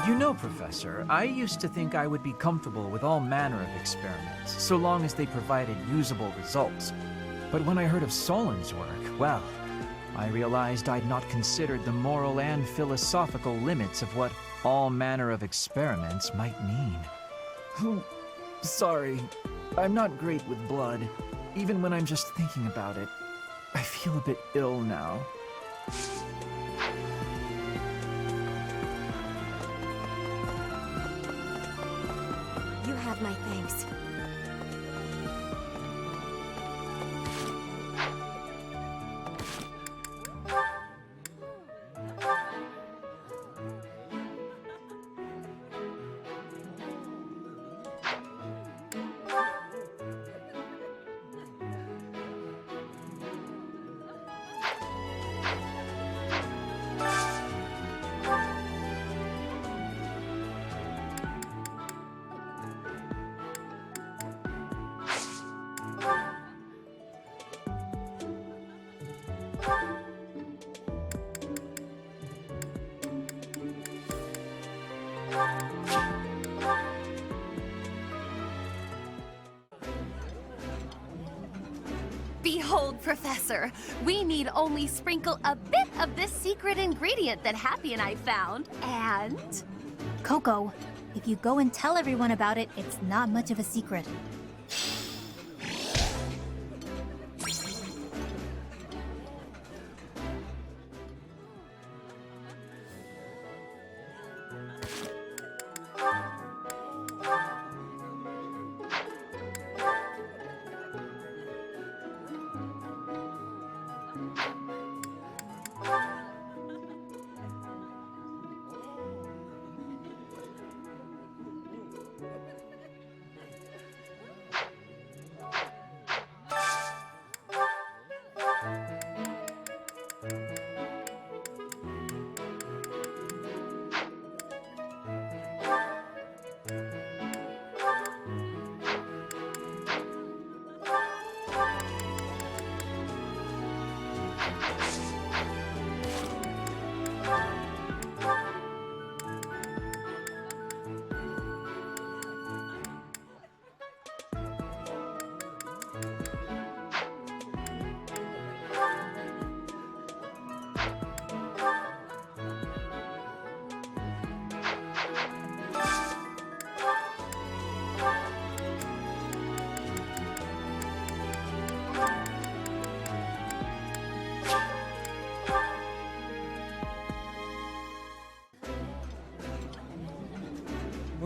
You know, Professor, I used to think I would be comfortable with all manner of experiments, so long as they provided usable results. But when I heard of Solon's work, well, I realized I'd not considered the moral and philosophical limits of what all manner of experiments might mean. Sorry, I'm not great with blood. Even when I'm just thinking about it, I feel a bit ill now. You have my thanks. Behold, Professor, we need only sprinkle a bit of this secret ingredient that Happy and I found, and... Coco, if you go and tell everyone about it, it's not much of a secret.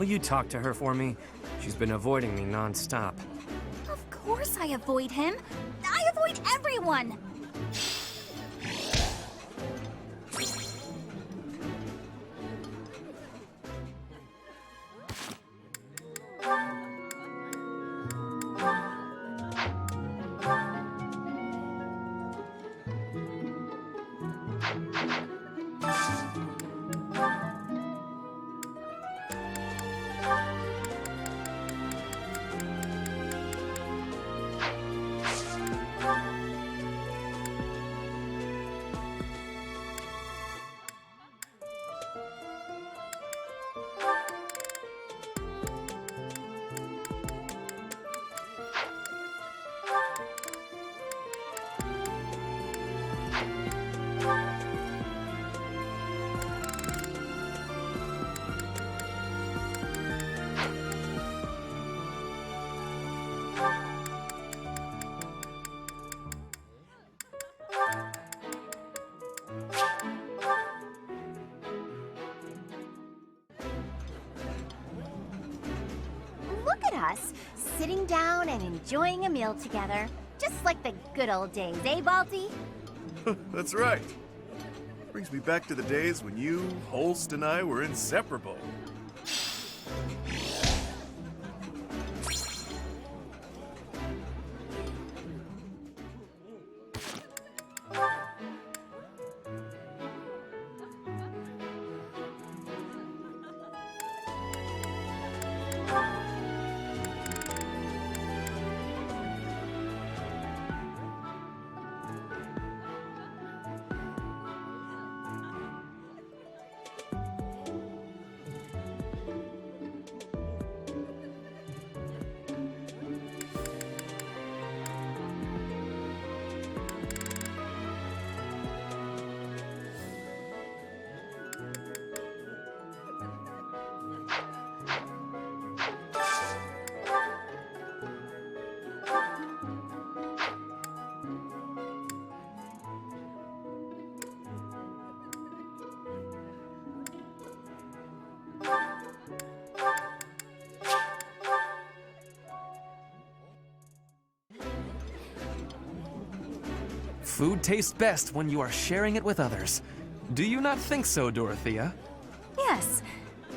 Will you talk to her for me? She's been avoiding me non-stop. Of course I avoid him. I avoid everyone. Look at us, sitting down and enjoying a meal together. Just like the good old days, eh, Balti? That's right. Brings me back to the days when you, Holst, and I were inseparable. Food tastes best when you are sharing it with others. Do you not think so, Dorothea? Yes.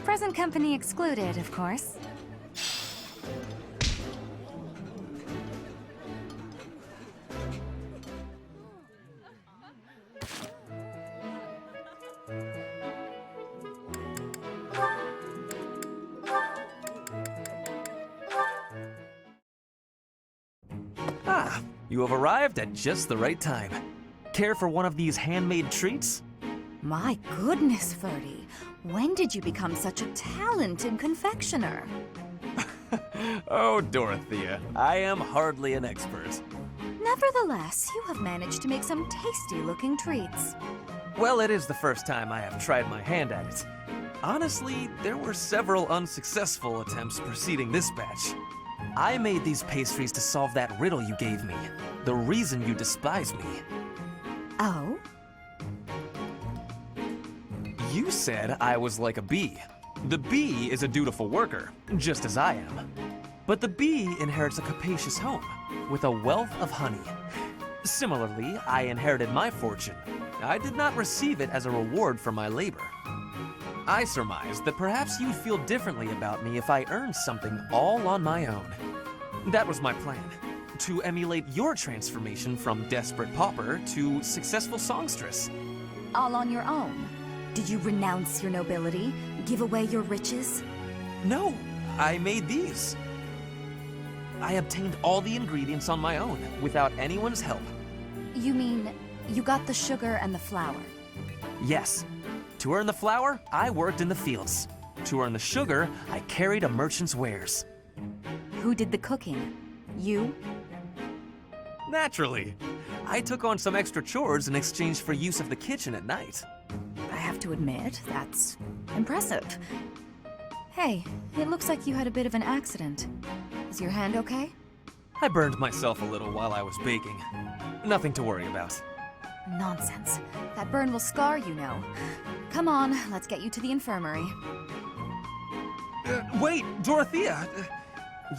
Present company excluded, of course. Ah, you have arrived at just the right time. Care for one of these handmade treats? My goodness, Ferdy. When did you become such a talented confectioner? Oh, Dorothea, I am hardly an expert. Nevertheless, you have managed to make some tasty-looking treats. Well, it is the first time I have tried my hand at it. Honestly, there were several unsuccessful attempts preceding this batch. I made these pastries to solve that riddle you gave me. The reason you despise me. Oh? You said I was like a bee. The bee is a dutiful worker, just as I am. But the bee inherits a capacious home, with a wealth of honey. Similarly, I inherited my fortune. I did not receive it as a reward for my labor. I surmised that perhaps you'd feel differently about me if I earned something all on my own. That was my plan, to emulate your transformation from desperate pauper to successful songstress. All on your own? Did you renounce your nobility? Give away your riches? No, I made these. I obtained all the ingredients on my own, without anyone's help. You mean, you got the sugar and the flour? Yes. To earn the flour, I worked in the fields. To earn the sugar, I carried a merchant's wares. Who did the cooking? You? Naturally. I took on some extra chores in exchange for use of the kitchen at night. I have to admit, that's impressive. Hey, it looks like you had a bit of an accident. Is your hand okay? I burned myself a little while I was baking. Nothing to worry about. Nonsense. That burn will scar you, know. Come on, let's get you to the infirmary. Wait, Dorothea!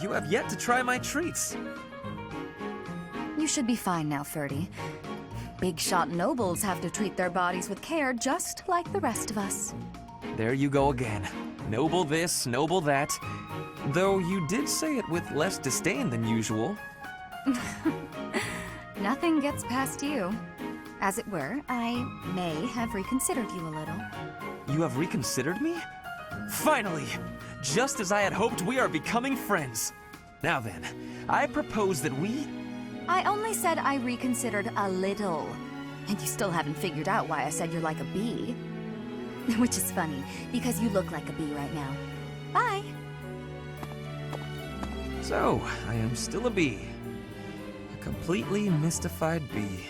You have yet to try my treats. You should be fine now, 30. Big shot nobles have to treat their bodies with care just like the rest of us. There you go again. Noble this, noble that. Though you did say it with less disdain than usual. Nothing gets past you. As it were, I may have reconsidered you a little. You have reconsidered me? Finally! Just as I had hoped, we are becoming friends. Now then, I propose that we... I only said I reconsidered a little. And you still haven't figured out why I said you're like a bee. Which is funny, because you look like a bee right now. Bye! So, I am still a bee. A completely mystified bee.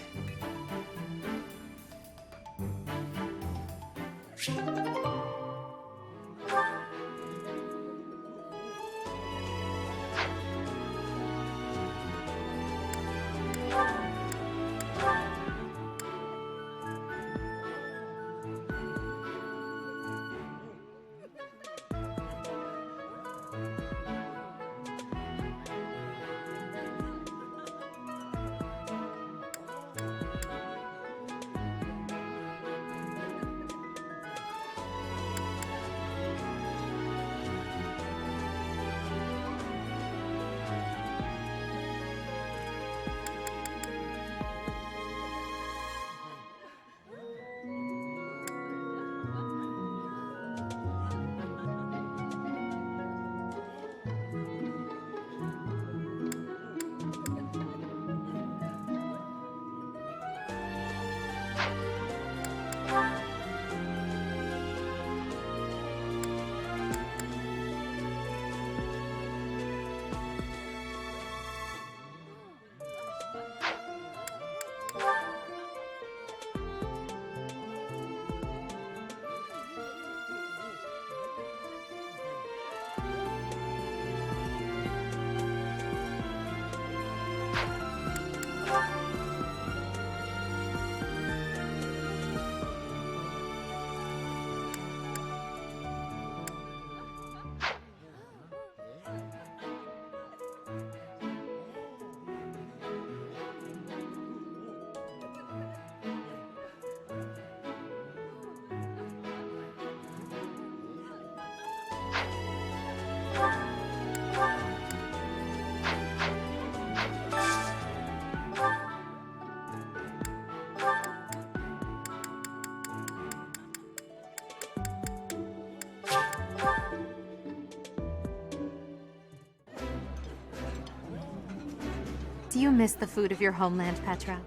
Do you miss the food of your homeland, Petra?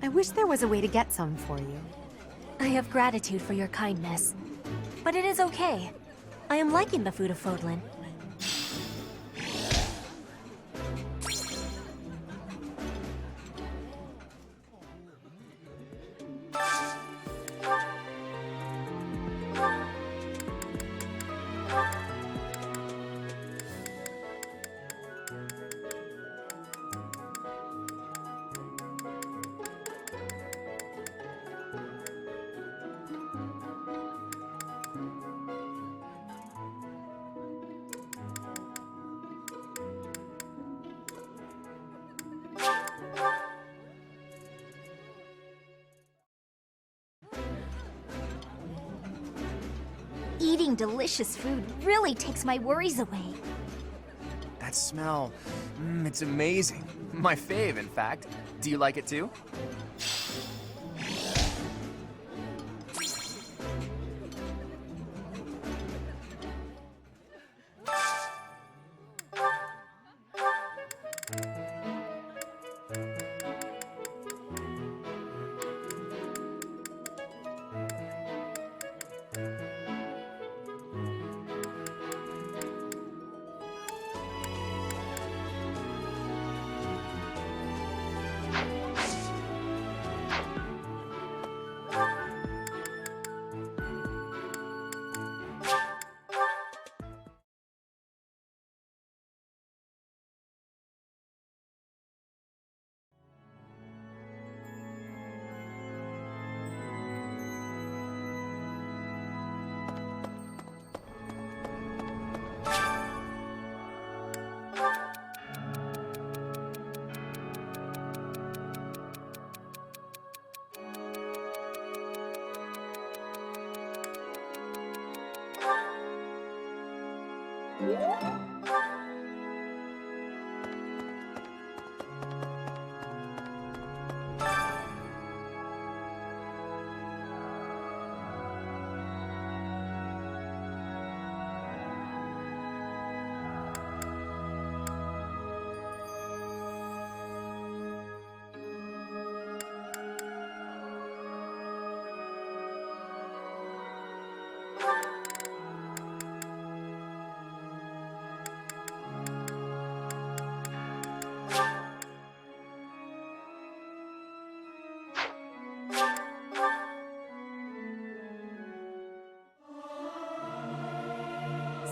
I wish there was a way to get some for you. I have gratitude for your kindness. But it is okay. I am liking the food of Fodlan. Eating delicious food really takes my worries away. That smell, it's amazing. My fave, in fact. Do you like it too?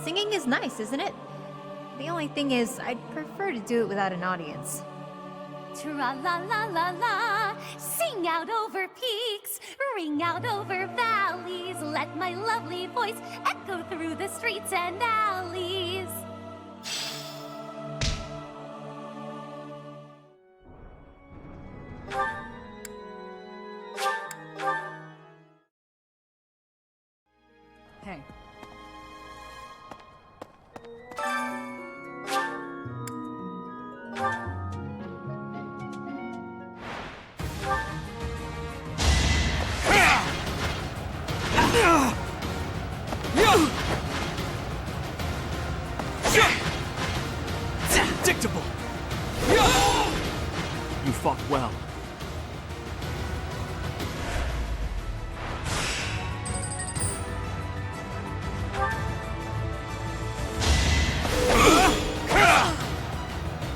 Singing is nice, isn't it? The only thing is, I'd prefer to do it without an audience. Tra-la-la-la-la, sing out over peaks, ring out over valleys, let my lovely voice echo through the streets and alleys. Hey. Predictable! You fought well.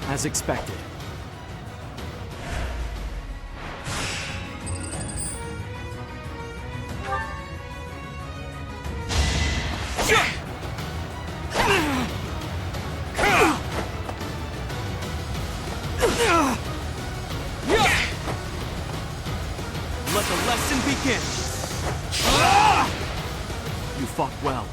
As expected. Let the lesson begin. You fought well.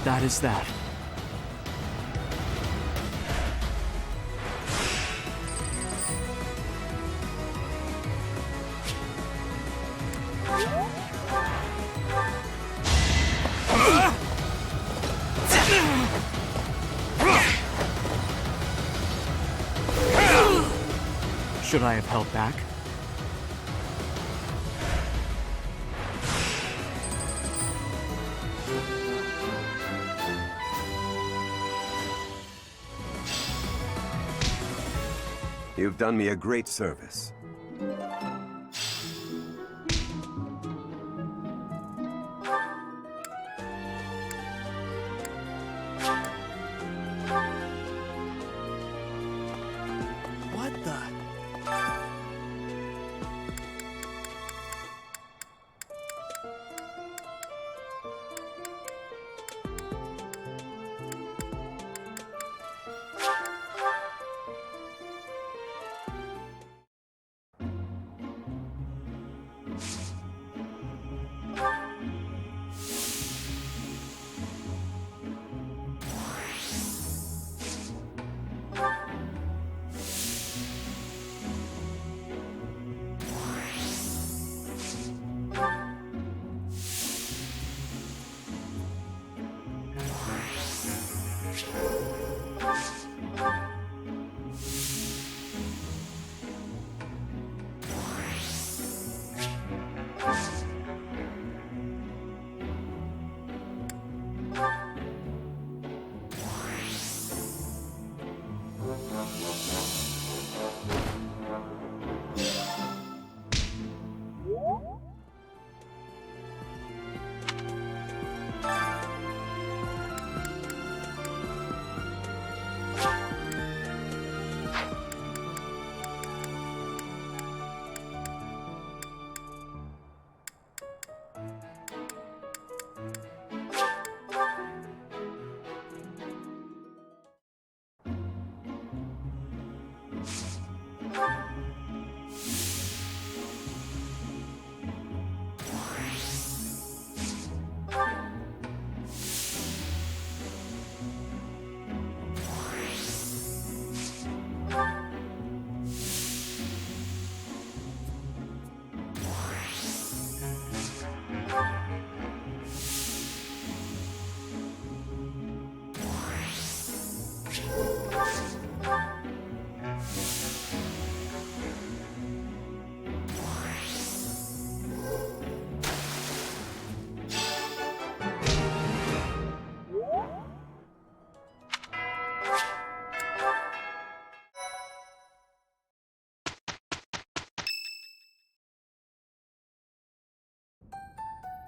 That is that. Should I have held back? You've done me a great service. What the?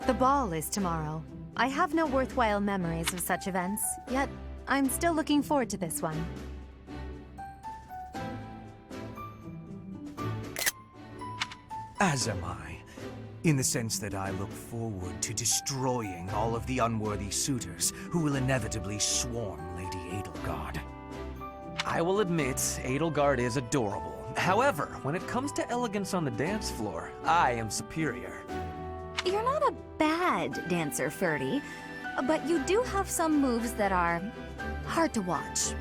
The ball is tomorrow. I have no worthwhile memories of such events, yet I'm still looking forward to this one. As am I, in the sense that I look forward to destroying all of the unworthy suitors who will inevitably swarm Lady Edelgard. I will admit, Edelgard is adorable. However, when it comes to elegance on the dance floor, I am superior. You're not a bad dancer, Ferdy, but you do have some moves that are hard to watch.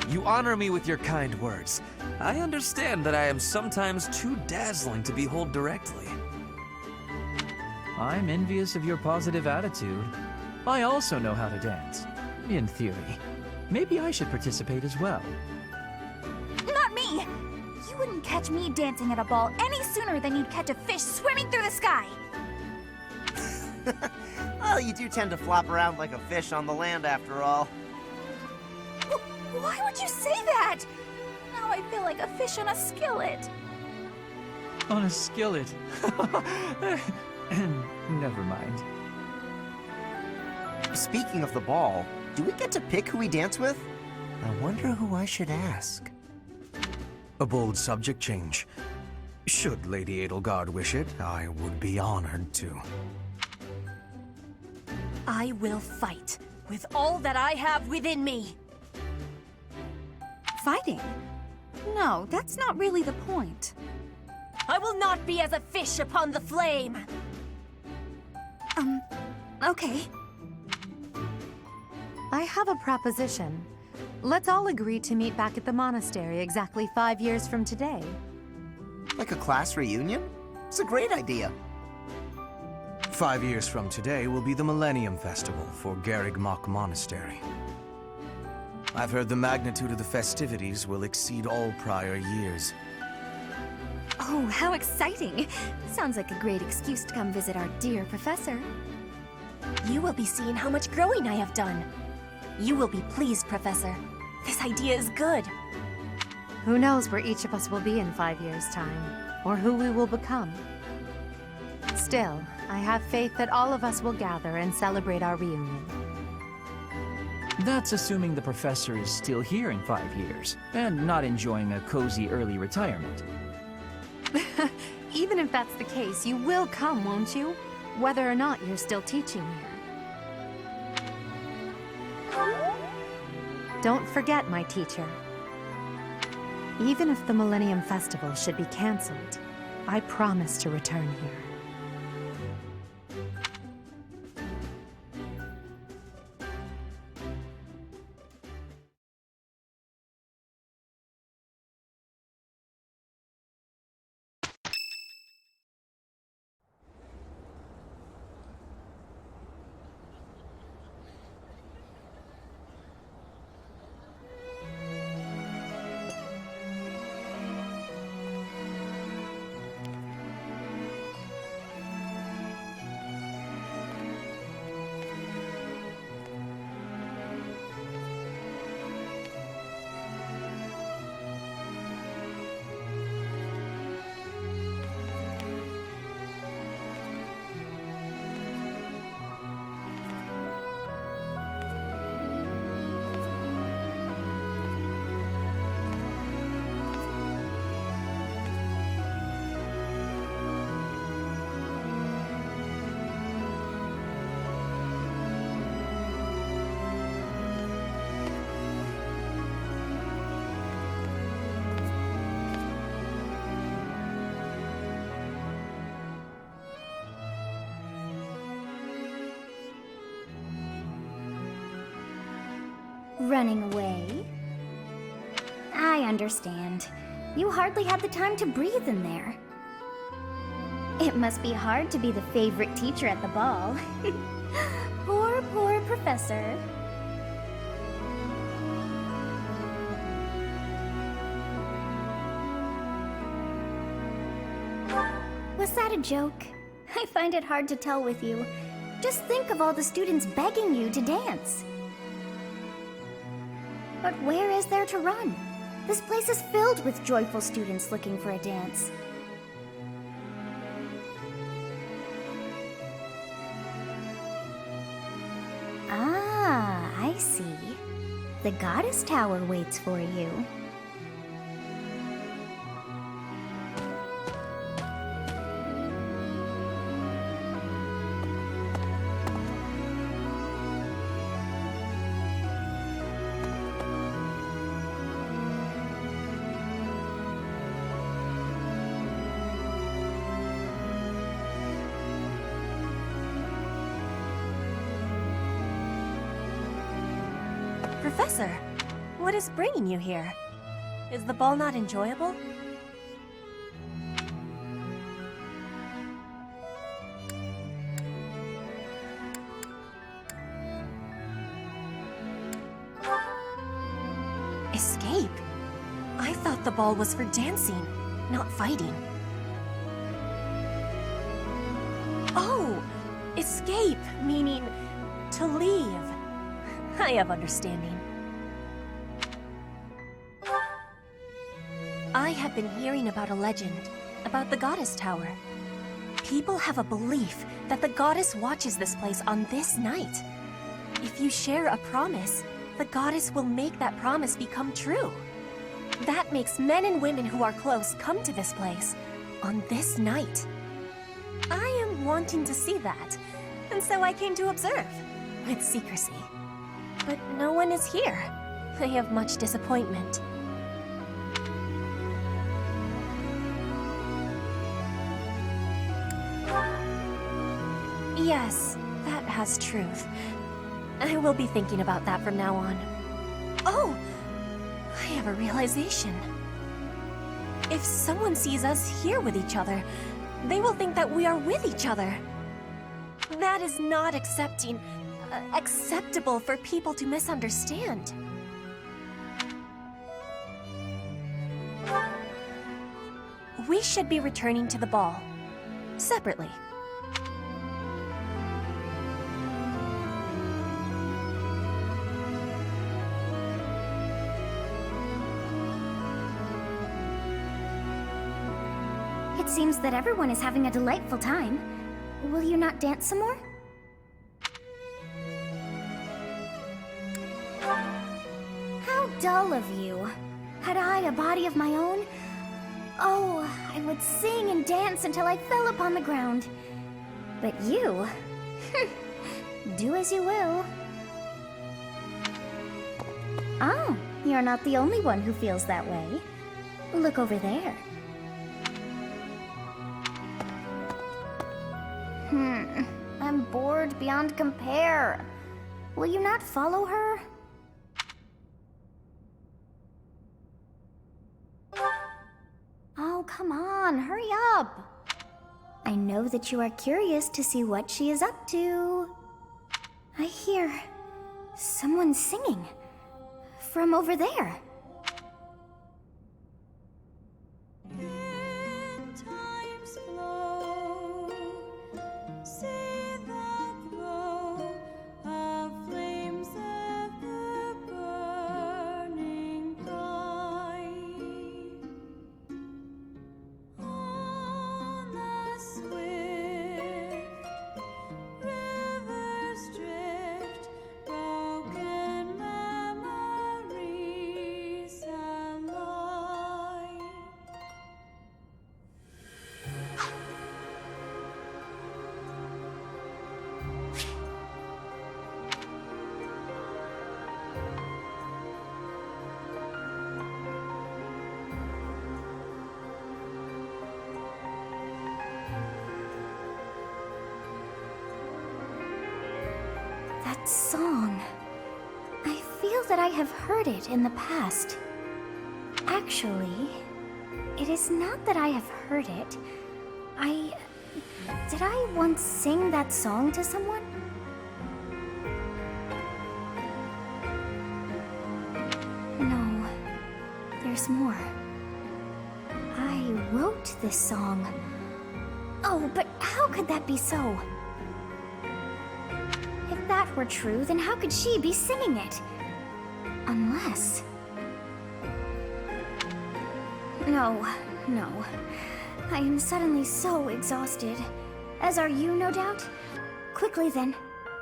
You honor me with your kind words. I understand that I am sometimes too dazzling to behold directly. I'm envious of your positive attitude. I also know how to dance, in theory. Maybe I should participate as well. Not me! You wouldn't catch me dancing at a ball any sooner than you'd catch a fish swimming through the sky! Well, you do tend to flop around like a fish on the land after all. Why would you say that? Now I feel like a fish on a skillet. On a skillet. Never mind. Speaking of the ball, do we get to pick who we dance with? I wonder who I should ask. A bold subject change. Should Lady Edelgard wish it, I would be honored to. I will fight with all that I have within me. Fighting? No, that's not really the point. I will not be as a fish upon the flame. Okay. I have a proposition. Let's all agree to meet back at the monastery exactly 5 years from today. Like a class reunion? It's a great idea. 5 years from today will be the Millennium Festival for Garreg Mach Monastery. I've heard the magnitude of the festivities will exceed all prior years. Oh, how exciting! Sounds like a great excuse to come visit our dear professor. You will be seeing how much growing I have done. You will be pleased, Professor. This idea is good. Who knows where each of us will be in 5 years' time, or who we will become. Still, I have faith that all of us will gather and celebrate our reunion. That's assuming the professor is still here in 5 years, and not enjoying a cozy early retirement. Even if that's the case, you will come, won't you? Whether or not you're still teaching here. Don't forget, my teacher. Even if the Millennium Festival should be cancelled, I promise to return here. Running away? I understand. You hardly had the time to breathe in there. It must be hard to be the favorite teacher at the ball. Poor professor. Was that a joke? I find it hard to tell with you. Just think of all the students begging you to dance. But where is there to run? This place is filled with joyful students looking for a dance. see. The goddess tower waits for you. Professor, what is bringing you here? Is the ball not enjoyable? Escape? I thought the ball was for dancing, not fighting. Oh! Escape, meaning to leave. I have understanding. I have been hearing about a legend, about the Goddess Tower. People have a belief that the Goddess watches this place on this night. If you share a promise, the Goddess will make that promise become true. That makes men and women who are close come to this place on this night. I am wanting to see that, and so I came to observe, with secrecy. But no one is here. I have much disappointment. Yes, that has truth. I will be thinking about that from now on. Oh! I have a realization. If someone sees us here with each other, they will think that we are with each other. That is not acceptable for people to misunderstand. We should be returning to the ball, separately. It seems that everyone is having a delightful time. Will you not dance some more? How dull of you. Had I a body of my own? Oh, I would sing and dance until I fell upon the ground. But you... do as you will. Ah, you're not the only one who feels that way. Look over there. I'm bored beyond compare. Will you not follow her? Oh, come on, hurry up. I know that you are curious to see what she is up to. I hear someone singing from over there. That song. I feel that I have heard it in the past. Actually, it is not that I have heard it. Did I once sing that song to someone? No, there's more. I wrote this song. Oh, but how could that be so? If that were true, then how could she be singing it? Unless... No. I am suddenly so exhausted. As are you, no doubt? Quickly then,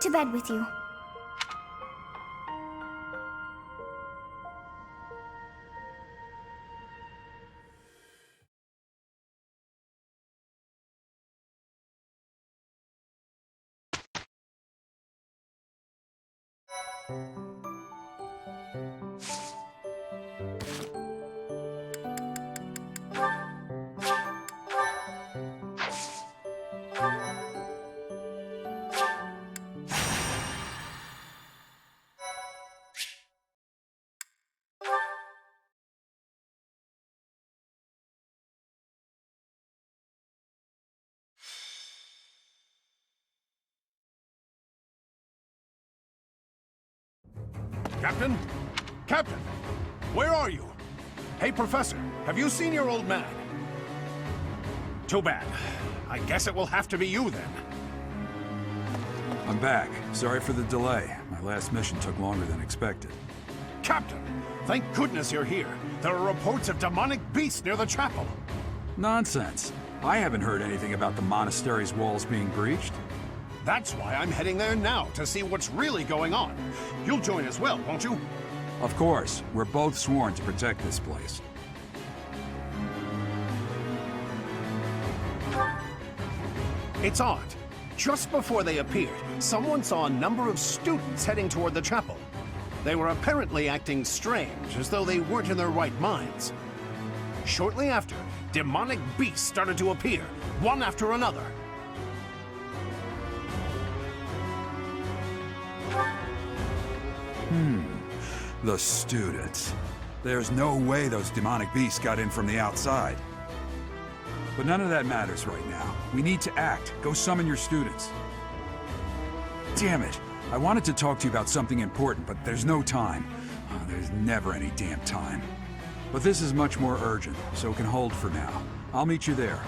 to bed with you. Captain? Captain! Where are you? Hey, Professor, have you seen your old man? Too bad. I guess it will have to be you, then. I'm back. Sorry for the delay. My last mission took longer than expected. Captain! Thank goodness you're here. There are reports of demonic beasts near the chapel. Nonsense. I haven't heard anything about the monastery's walls being breached. That's why I'm heading there now, to see what's really going on. You'll join as well, won't you? Of course. We're both sworn to protect this place. It's odd. Just before they appeared, someone saw a number of students heading toward the chapel. They were apparently acting strange, as though they weren't in their right minds. Shortly after, demonic beasts started to appear, one after another. The students. There's no way those demonic beasts got in from the outside. But none of that matters right now. We need to act. Go summon your students. Damn it. I wanted to talk to you about something important, but there's no time. Oh, there's never any damn time. But this is much more urgent, so it can hold for now. I'll meet you there.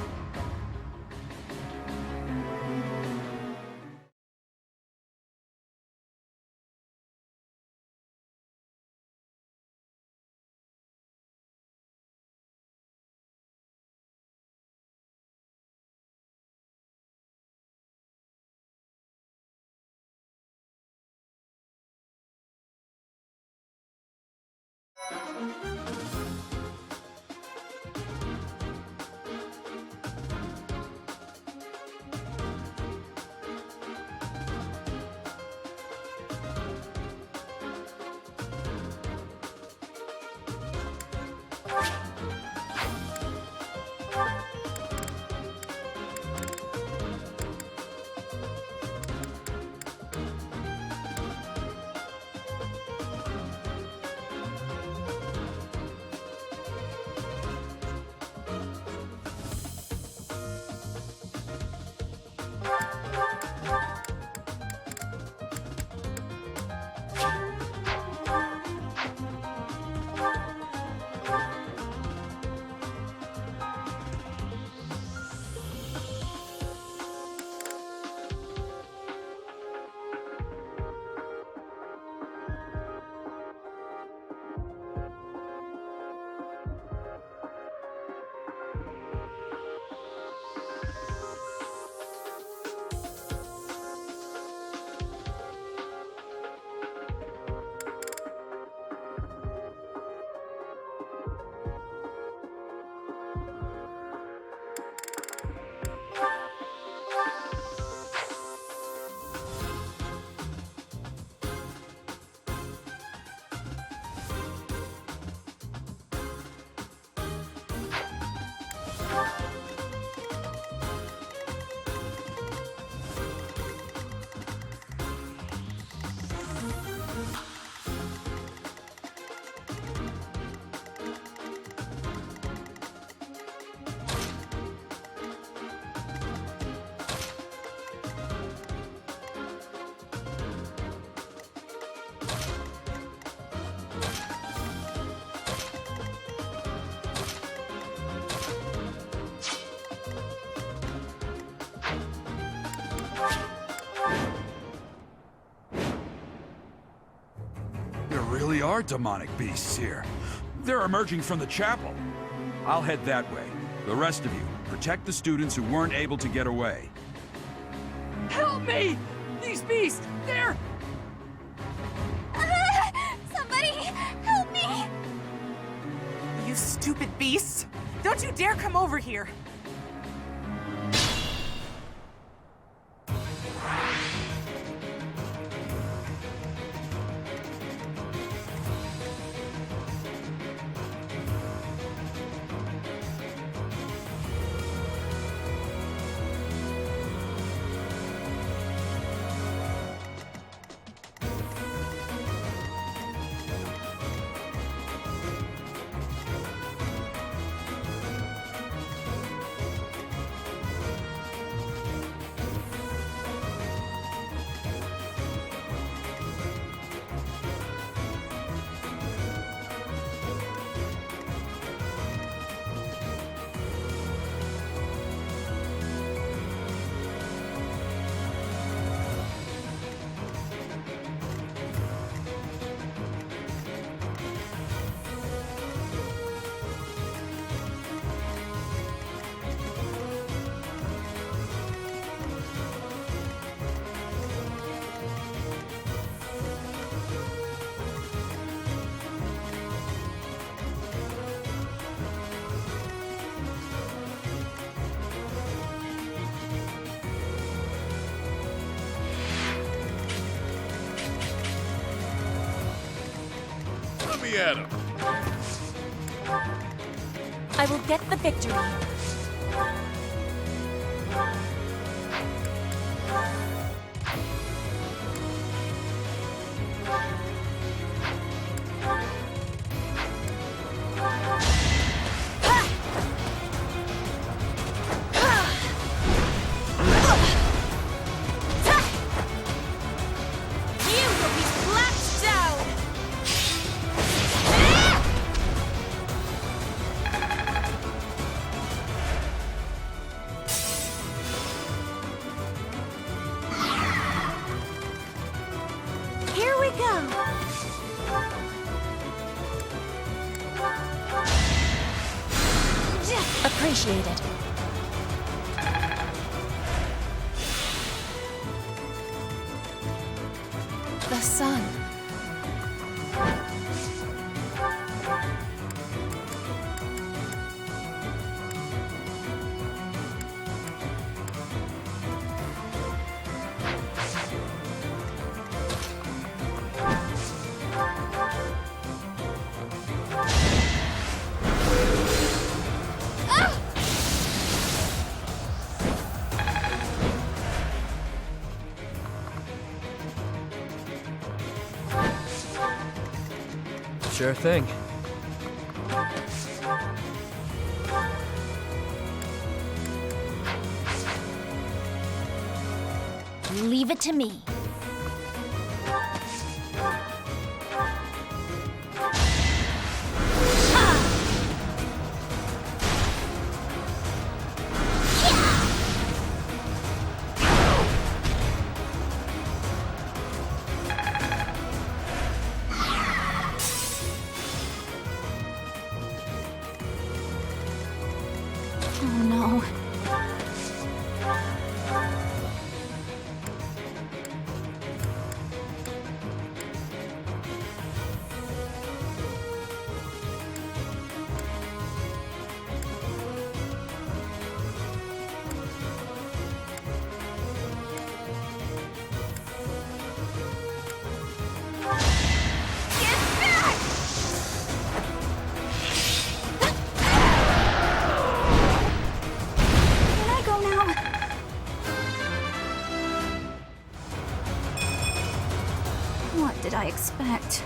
There really are demonic beasts here. They're emerging from the chapel. I'll head that way. The rest of you, protect the students who weren't able to get away. Help me! These beasts, they're... Somebody, help me! You stupid beasts! Don't you dare come over here! me at him. I will get the victory. Appreciated. The sun. Sure thing. Leave it to me. Oh no. What did I expect?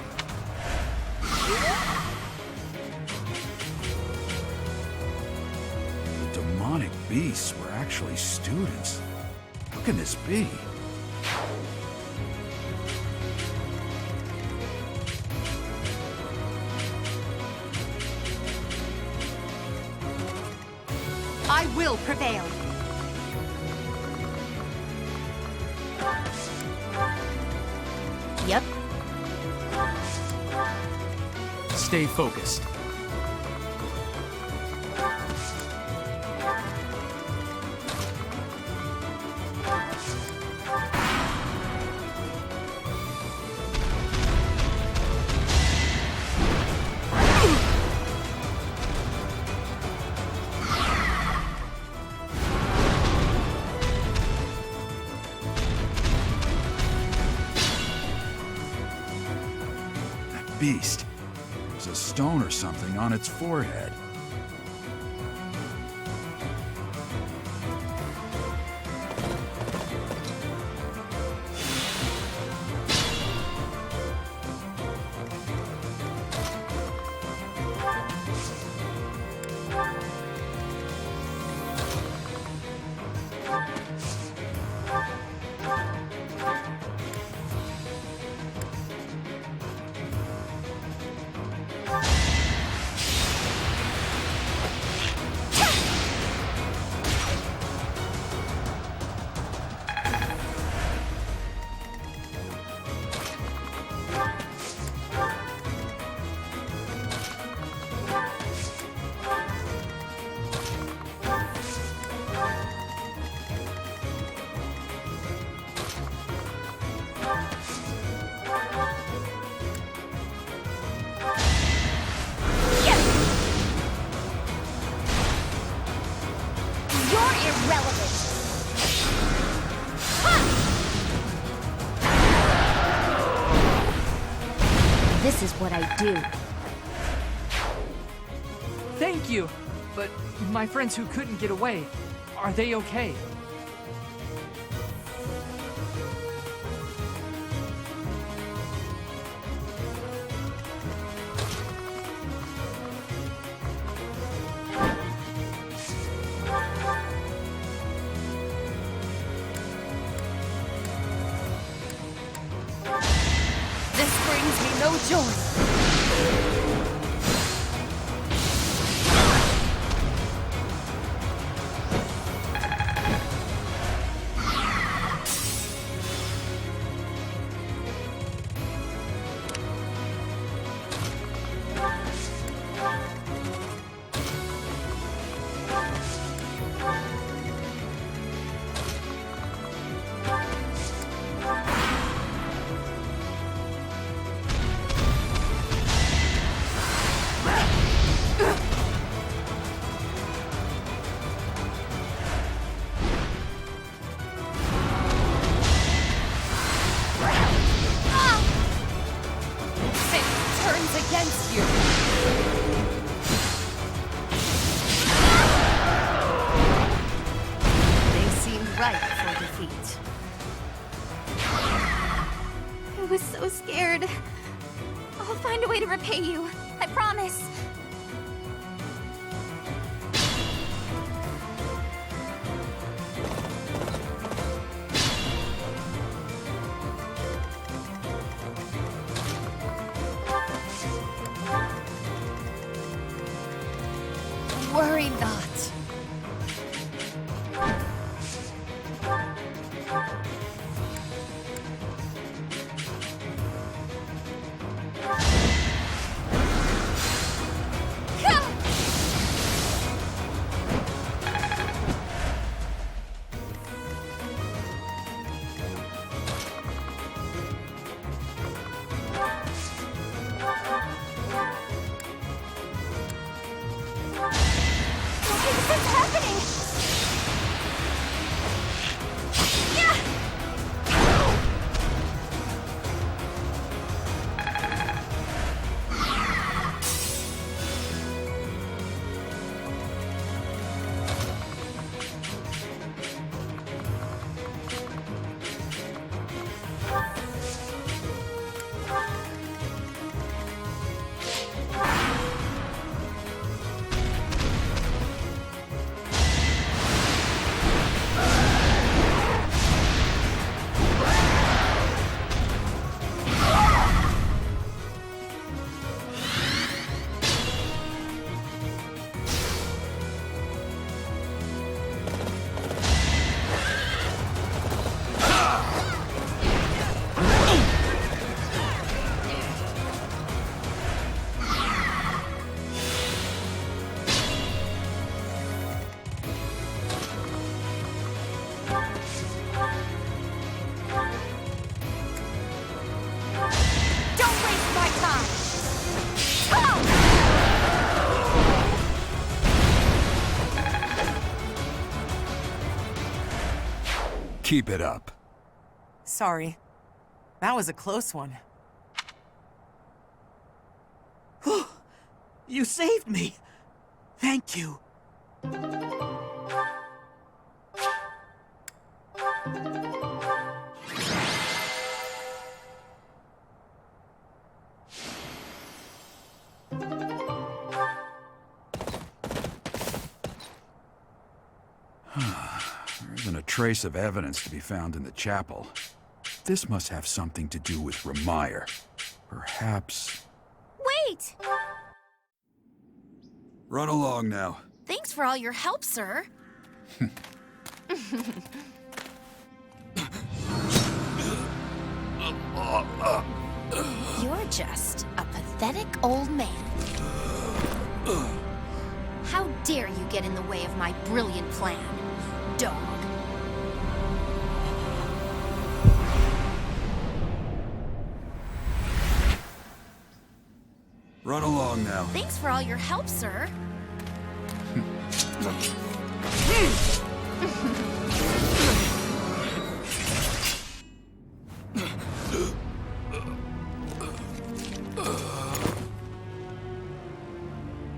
The demonic beasts were actually students. How can this be? I will prevail. Yep. Stay focused. Beast. There's a stone or something on its forehead. This is what I do. Thank you! But my friends who couldn't get away, are they okay? This brings me no joy. I was so scared. I'll find a way to repay you. I promise. Worry not. Keep it up. Sorry. That was a close one. You saved me! Thank you. There isn't a trace of evidence to be found in the chapel. This must have something to do with Remire. Perhaps... Wait! Run along now. Thanks for all your help, sir. You're just a pathetic old man. How dare you get in the way of my brilliant plan, dog? Run along now. Thanks for all your help, sir.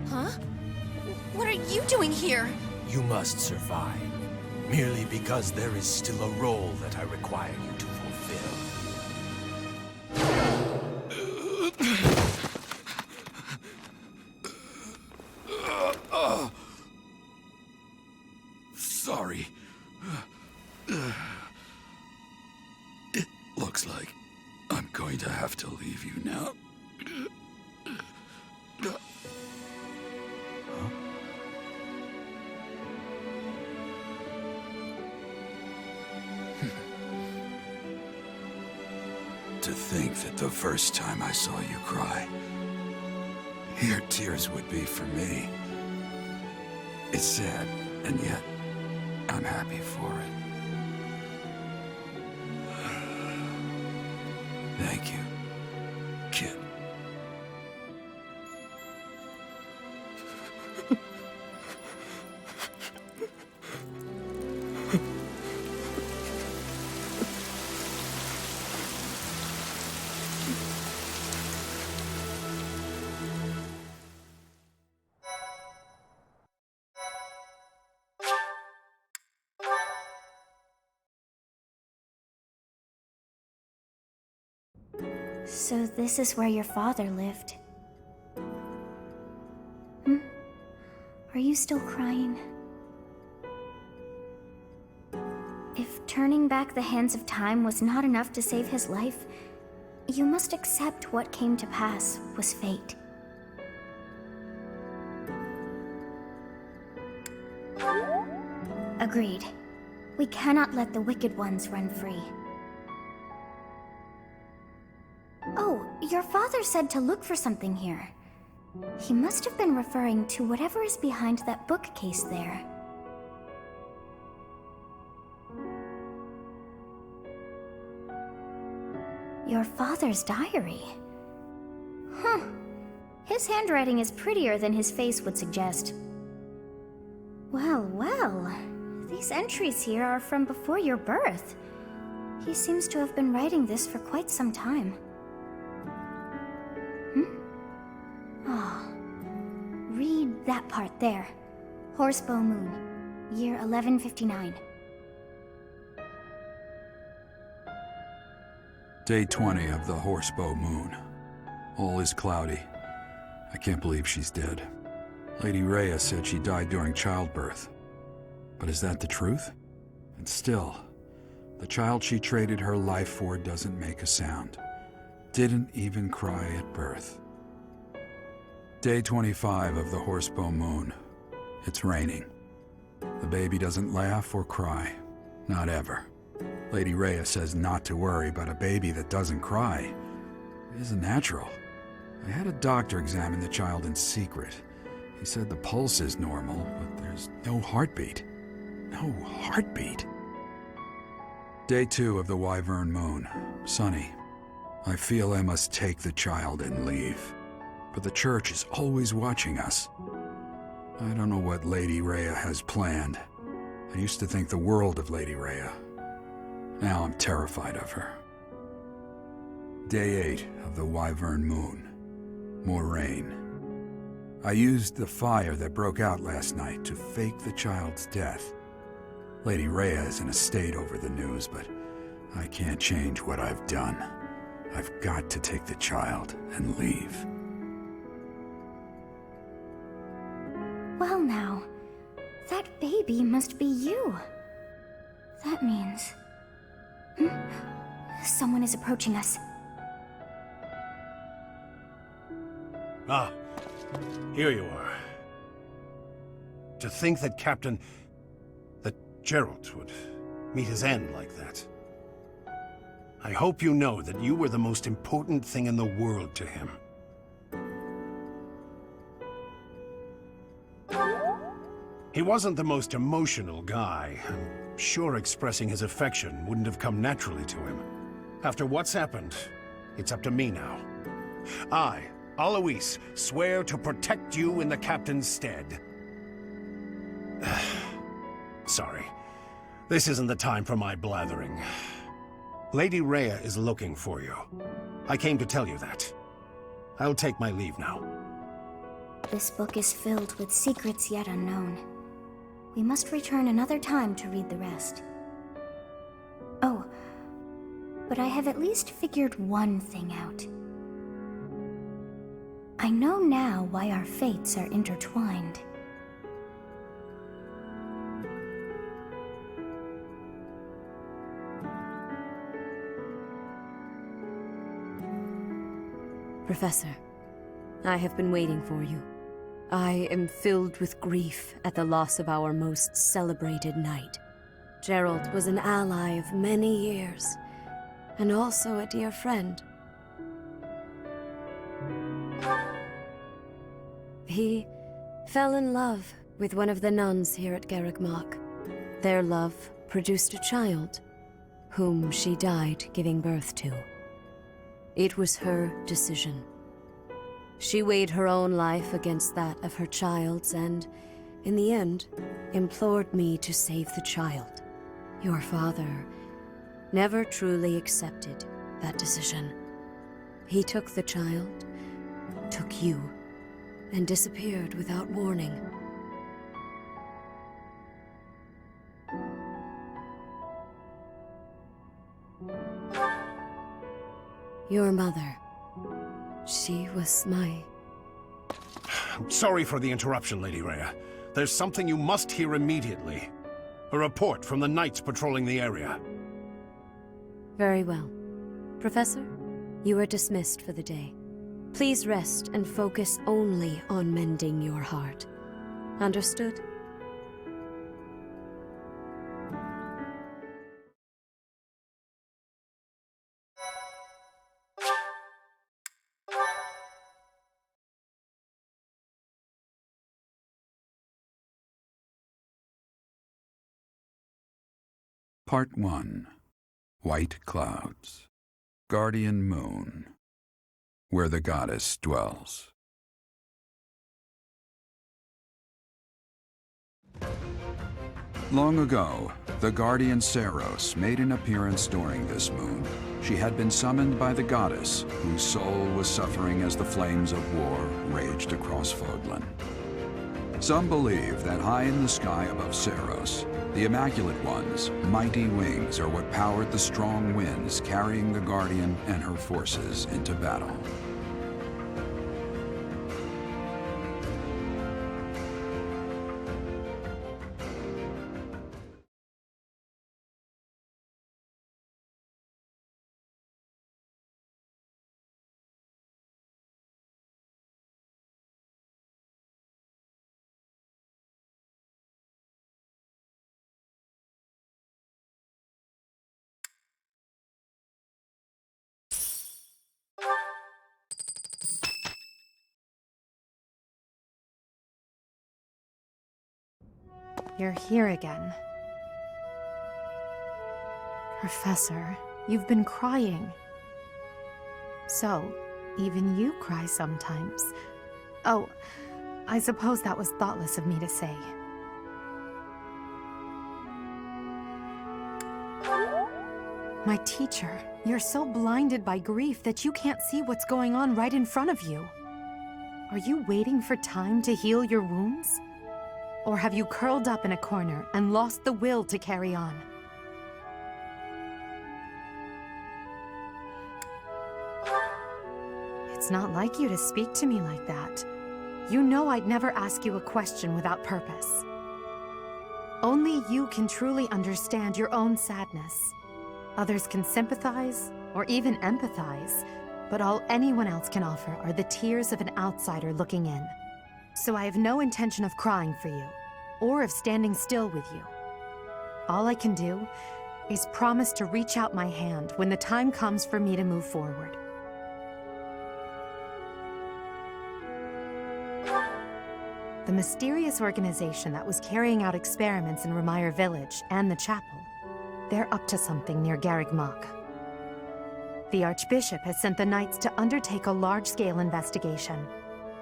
Huh? What are you doing here? You must survive, merely because there is still a role that I require you to fulfill. Sorry. It looks like I'm going to have to leave you now. To think that the first time I saw you cry, your tears would be for me. It's sad, and yet I'm happy for it. Thank you, kid. So this is where your father lived. Are you still crying? If turning back the hands of time was not enough to save his life, you must accept what came to pass was fate. Agreed. We cannot let the wicked ones run free. Oh, your father said to look for something here. He must have been referring to whatever is behind that bookcase there. Your father's diary. Huh. His handwriting is prettier than his face would suggest. Well, well. These entries here are from before your birth. He seems to have been writing this for quite some time. Read that part there. Horsebow Moon, year 1159. Day 20 of the Horsebow Moon. All is cloudy. I can't believe she's dead. Lady Rhea said she died during childbirth. But is that the truth? And still, the child she traded her life for doesn't make a sound. Didn't even cry at birth. Day 25 of the Horsebow Moon. It's raining. The baby doesn't laugh or cry. Not ever. Lady Rhea says not to worry, but a baby that doesn't cry isn't natural. I had a doctor examine the child in secret. He said the pulse is normal, but there's no heartbeat. No heartbeat. Day 2 of the Wyvern Moon. Sunny. I feel I must take the child and leave. But the church is always watching us. I don't know what Lady Rhea has planned. I used to think the world of Lady Rhea. Now I'm terrified of her. Day 8 of the Wyvern Moon. More rain. I used the fire that broke out last night to fake the child's death. Lady Rhea is in a state over the news, but I can't change what I've done. I've got to take the child and leave. Well now, that baby must be you. That means... Someone is approaching us. Ah, here you are. To think that that Geralt would meet his end like that. I hope you know that you were the most important thing in the world to him. He wasn't the most emotional guy. I'm sure expressing his affection wouldn't have come naturally to him. After what's happened, it's up to me now. I, Alois, swear to protect you in the captain's stead. Sorry. This isn't the time for my blathering. Lady Rhea is looking for you. I came to tell you that. I'll take my leave now. This book is filled with secrets yet unknown. We must return another time to read the rest. Oh, but I have at least figured one thing out. I know now why our fates are intertwined. Professor, I have been waiting for you. I am filled with grief at the loss of our most celebrated knight. Gerald was an ally of many years, and also a dear friend. He fell in love with one of the nuns here at Garreg Mach. Their love produced a child, whom she died giving birth to. It was her decision. She weighed her own life against that of her child's and, in the end, implored me to save the child. Your father never truly accepted that decision. He took the child, took you, and disappeared without warning. Your mother, she was my... Sorry for the interruption, Lady Rhea. There's something you must hear immediately. A report from the knights patrolling the area. Very well. Professor, you are dismissed for the day. Please rest and focus only on mending your heart. Understood? Part 1. White Clouds. Guardian Moon. Where the goddess dwells. Long ago, the guardian Seiros made an appearance during this moon. She had been summoned by the goddess, whose soul was suffering as the flames of war raged across Fodlan. Some believe that high in the sky above Seiros, the Immaculate One's mighty wings are what powered the strong winds carrying the Guardian and her forces into battle. You're here again. Professor, you've been crying. So, even you cry sometimes. Oh, I suppose that was thoughtless of me to say. My teacher, you're so blinded by grief that you can't see what's going on right in front of you. Are you waiting for time to heal your wounds? Or have you curled up in a corner and lost the will to carry on? It's not like you to speak to me like that. You know I'd never ask you a question without purpose. Only you can truly understand your own sadness. Others can sympathize, or even empathize, but all anyone else can offer are the tears of an outsider looking in. So I have no intention of crying for you, or of standing still with you. All I can do is promise to reach out my hand when the time comes for me to move forward. The mysterious organization that was carrying out experiments in Remire Village and the chapel, they're up to something near Garreg Mach. The Archbishop has sent the Knights to undertake a large-scale investigation.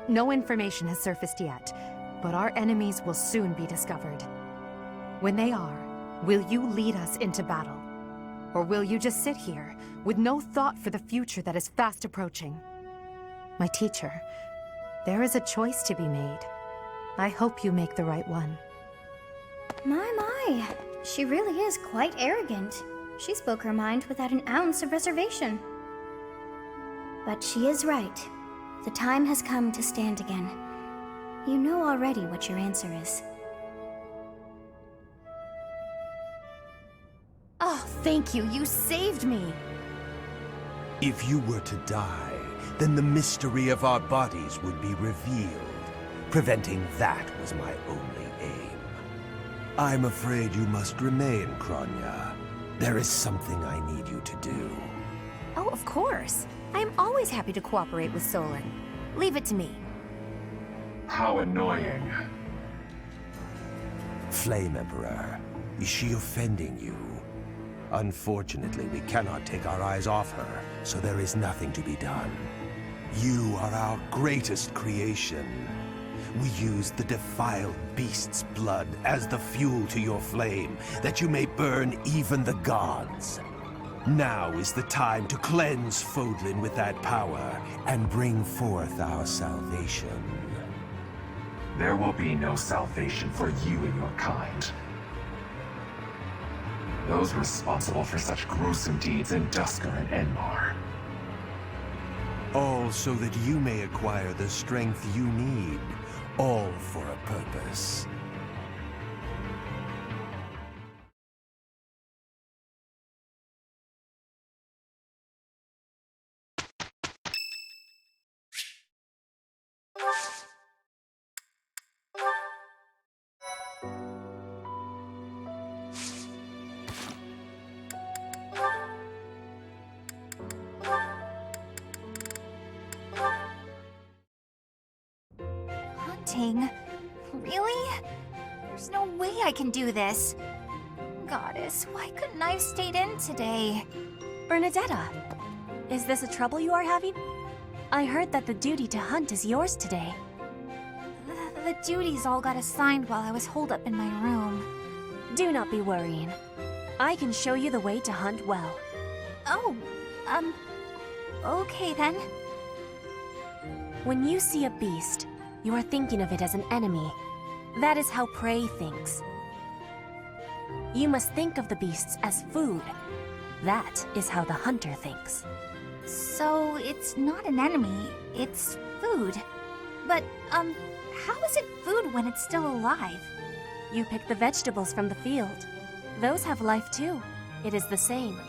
No information has surfaced yet, but our enemies will soon be discovered. When they are, will you lead us into battle? Or will you just sit here, with no thought for the future that is fast approaching? My teacher, There is a choice to be made. I hope you make the right one. My. She really is quite arrogant. She spoke her mind without an ounce of reservation. But she is right. The time has come to stand again. You know already what your answer is. Oh, thank you. You saved me. If you were to die, then the mystery of our bodies would be revealed. Preventing that was my only aim. I'm afraid you must remain, Kronya. There is something I need you to do. Oh, of course. I am always happy to cooperate with Solon. Leave it to me. How annoying. Flame Emperor, is she offending you? Unfortunately, we cannot take our eyes off her, so there is nothing to be done. You are our greatest creation. We use the defiled beast's blood as the fuel to your flame, that you may burn even the gods. Now is the time to cleanse Fodlan with that power and bring forth our salvation. There will be no salvation for you and your kind. Those responsible for such gruesome deeds in Dusker and Enmar. All so that you may acquire the strength you need, all for a purpose. Hunting? Really? There's no way I can do this. Goddess, why couldn't I have stayed in today? Bernadetta, is this a trouble you are having? I heard that the duty to hunt is yours today. The duties all got assigned while I was holed up in my room. Do not be worrying. I can show you the way to hunt well. Oh, okay then. When you see a beast, you are thinking of it as an enemy. That is how prey thinks. You must think of the beasts as food. That is how the hunter thinks. So it's not an enemy, it's food. But, how is it food when it's still alive? You pick the vegetables from the field. Those have life too. It is the same.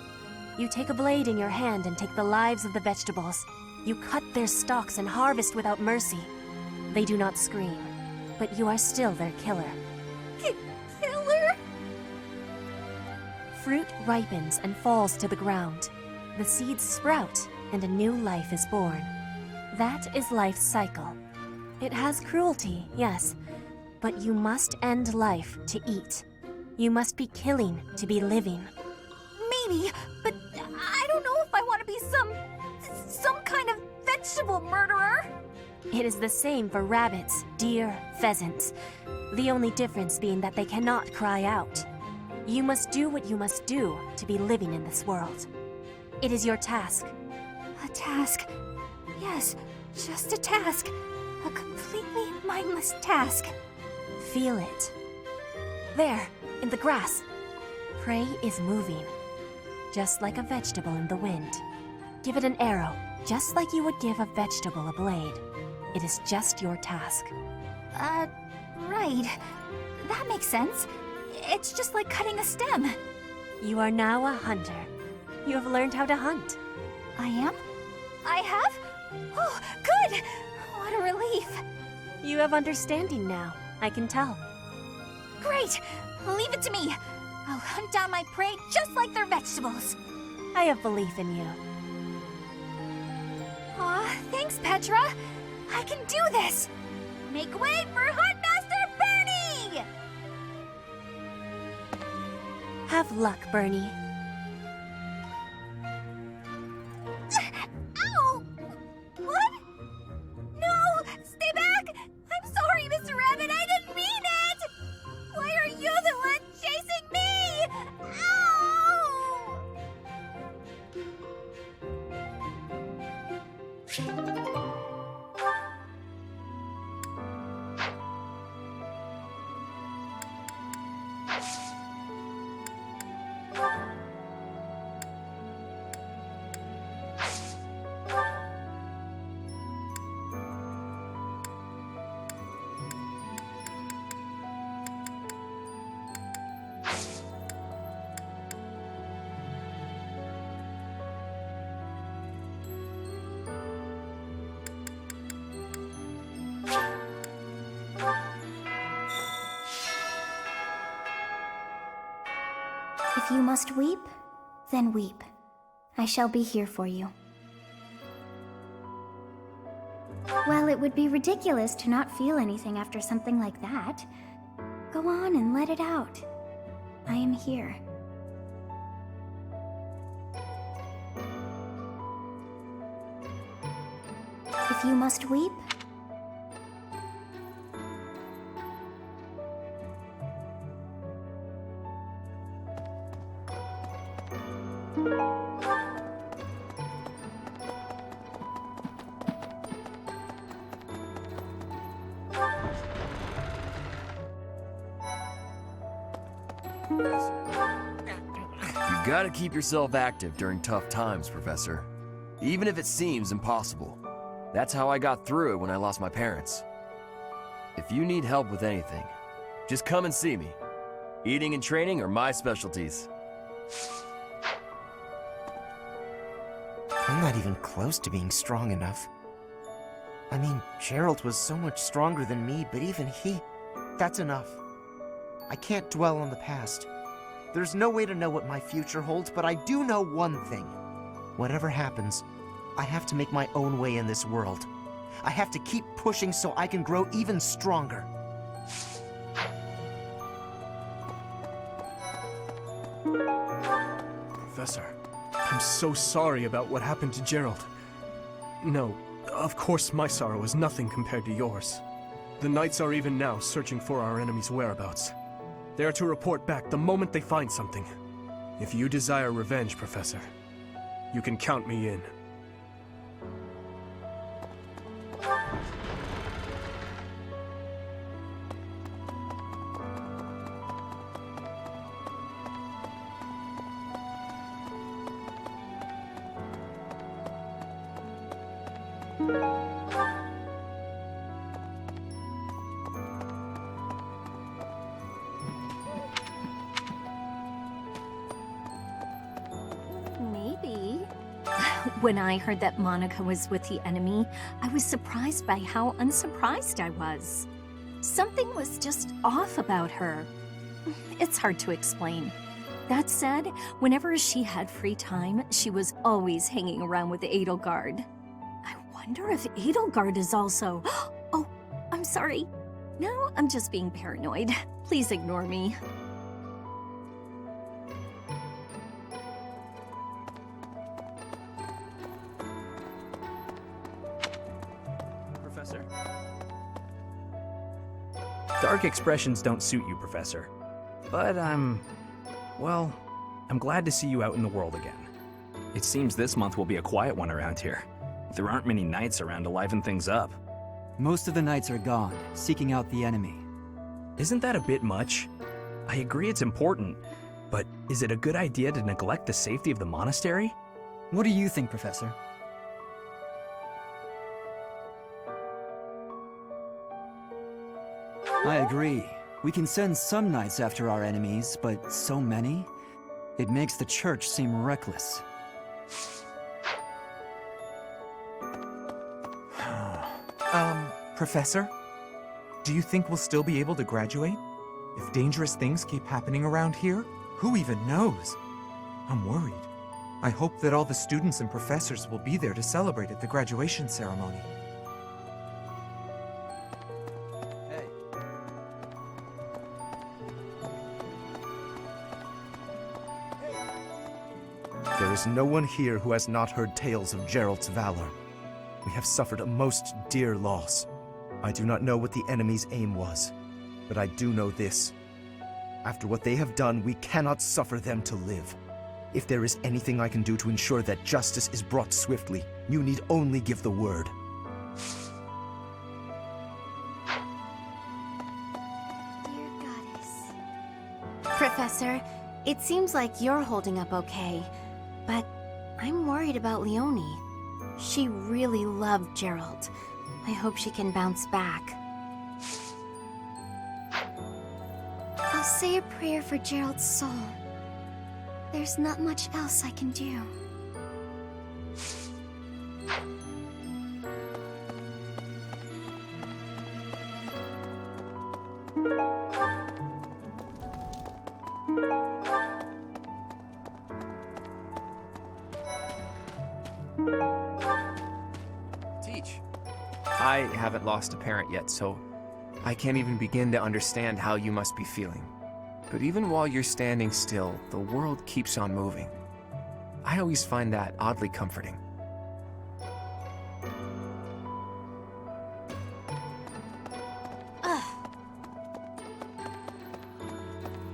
You take a blade in your hand and take the lives of the vegetables. You cut their stalks and harvest without mercy. They do not scream, but you are still their killer. Killer? Fruit ripens and falls to the ground. The seeds sprout, and a new life is born. That is life's cycle. It has cruelty, yes, but you must end life to eat. You must be killing to be living. Maybe, but I don't know if I want to be some kind of vegetable murderer. It is the same for rabbits, deer, pheasants. The only difference being that they cannot cry out. You must do what you must do to be living in this world. It is your task. A task? Yes, just a task. A completely mindless task. Feel it. There, in the grass. Prey is moving, just like a vegetable in the wind. Give it an arrow, just like you would give a vegetable a blade. It is just your task. Right. That makes sense. It's just like cutting a stem. You are now a hunter. You have learned how to hunt. I am? I have? Oh, good! What a relief. You have understanding now, I can tell. Great! Leave it to me. I'll hunt down my prey just like their vegetables. I have belief in you. Aw, thanks, Petra. I can do this. Make way for Huntmaster Bernie! Have luck, Bernie. Ow! What? No! Stay back! I'm sorry, Mr. Rabbit, I didn't mean it! Why are you the one chasing me? Ow! If you must weep, then weep. I shall be here for you. Well, it would be ridiculous to not feel anything after something like that. Go on and let it out. I am here. If you must weep, You gotta keep yourself active during tough times, Professor. Even if it seems impossible. That's how I got through it when I lost my parents. If you need help with anything, just come and see me. Eating and training are my specialties. I'm not even close to being strong enough. I mean, Gerald was so much stronger than me, but even he... That's enough. I can't dwell on the past. There's no way to know what my future holds, but I do know one thing. Whatever happens, I have to make my own way in this world. I have to keep pushing so I can grow even stronger. Professor, I'm so sorry about what happened to Gerald. No, of course my sorrow is nothing compared to yours. The Knights are even now searching for our enemy's whereabouts. They are to report back the moment they find something. If you desire revenge, Professor, you can count me in. Maybe. When I heard that Monica was with the enemy, I was surprised by how unsurprised I was. Something was just off about her. It's hard to explain. That said, whenever she had free time, she was always hanging around with Edelgard. I wonder if Edelgard is also... Oh, I'm sorry. No, I'm just being paranoid. Please ignore me. Professor? Dark expressions don't suit you, Professor. But well, I'm glad to see you out in the world again. It seems this month will be a quiet one around here. There aren't many knights around to liven things up. Most of the knights are gone, seeking out the enemy. Isn't that a bit much? I agree it's important, but is it a good idea to neglect the safety of the monastery? What do you think, Professor? I agree. We can send some knights after our enemies, but so many? It makes the church seem reckless. Professor? Do you think we'll still be able to graduate? If dangerous things keep happening around here, who even knows? I'm worried. I hope that all the students and professors will be there to celebrate at the graduation ceremony. There is no one here who has not heard tales of Gerald's valor. We have suffered a most dear loss. I do not know what the enemy's aim was, but I do know this. After what they have done, we cannot suffer them to live. If there is anything I can do to ensure that justice is brought swiftly, you need only give the word. Dear Goddess. Professor, it seems like you're holding up okay, but I'm worried about Leonie. She really loved Gerald. I hope she can bounce back. I'll say a prayer for Gerald's soul. There's not much else I can do. Teach. I haven't lost a parent yet, so I can't even begin to understand how you must be feeling. But even while you're standing still, the world keeps on moving. I always find that oddly comforting.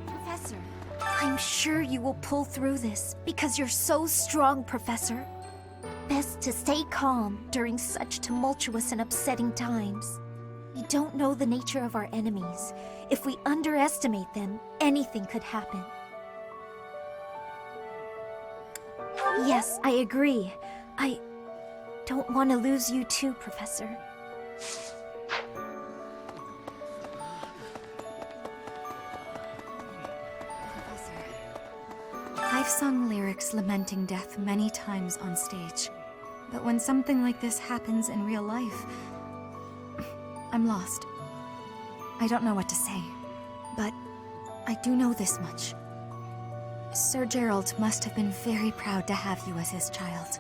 Professor, I'm sure you will pull through this because you're so strong, Professor. Best to stay calm during such tumultuous and upsetting times. We don't know the nature of our enemies. If we underestimate them, anything could happen. Yes, I agree. I don't want to lose you too, Professor. I've sung lyrics lamenting death many times on stage. But when something like this happens in real life, I'm lost. I don't know what to say, but I do know this much. Sir Gerald must have been very proud to have you as his child.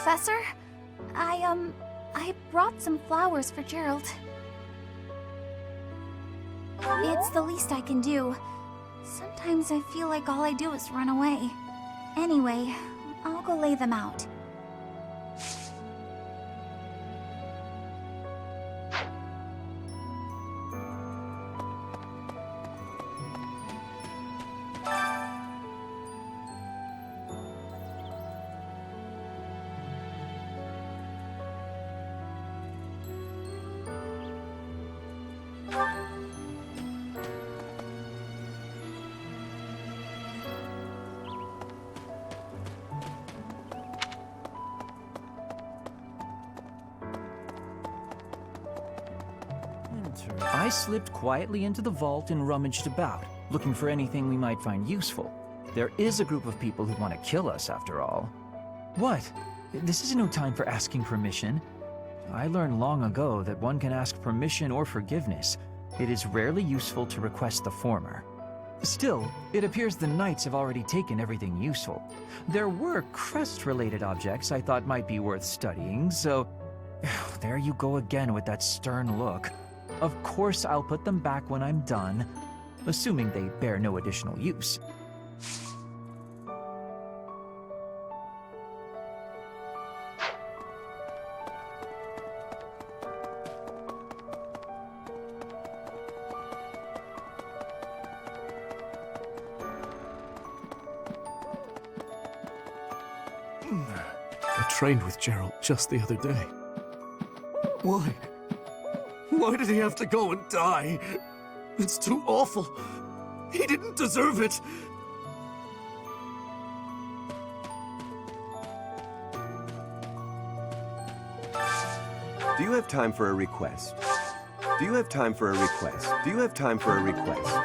Professor, I brought some flowers for Gerald. It's the least I can do. Sometimes I feel like all I do is run away. Anyway, I'll go lay them out. I slipped quietly into the vault and rummaged about, looking for anything we might find useful. There is a group of people who want to kill us, after all. What? This is no time for asking permission. I learned long ago that one can ask permission or forgiveness. It is rarely useful to request the former. Still, it appears the knights have already taken everything useful. There were crest-related objects I thought might be worth studying, so... There you go again with that stern look. Of course I'll put them back when I'm done, assuming they bear no additional use. I trained with Gerald just the other day. Why? Why did he have to go and die? It's too awful. He didn't deserve it. Do you have time for a request? Do you have time for a request? Do you have time for a request?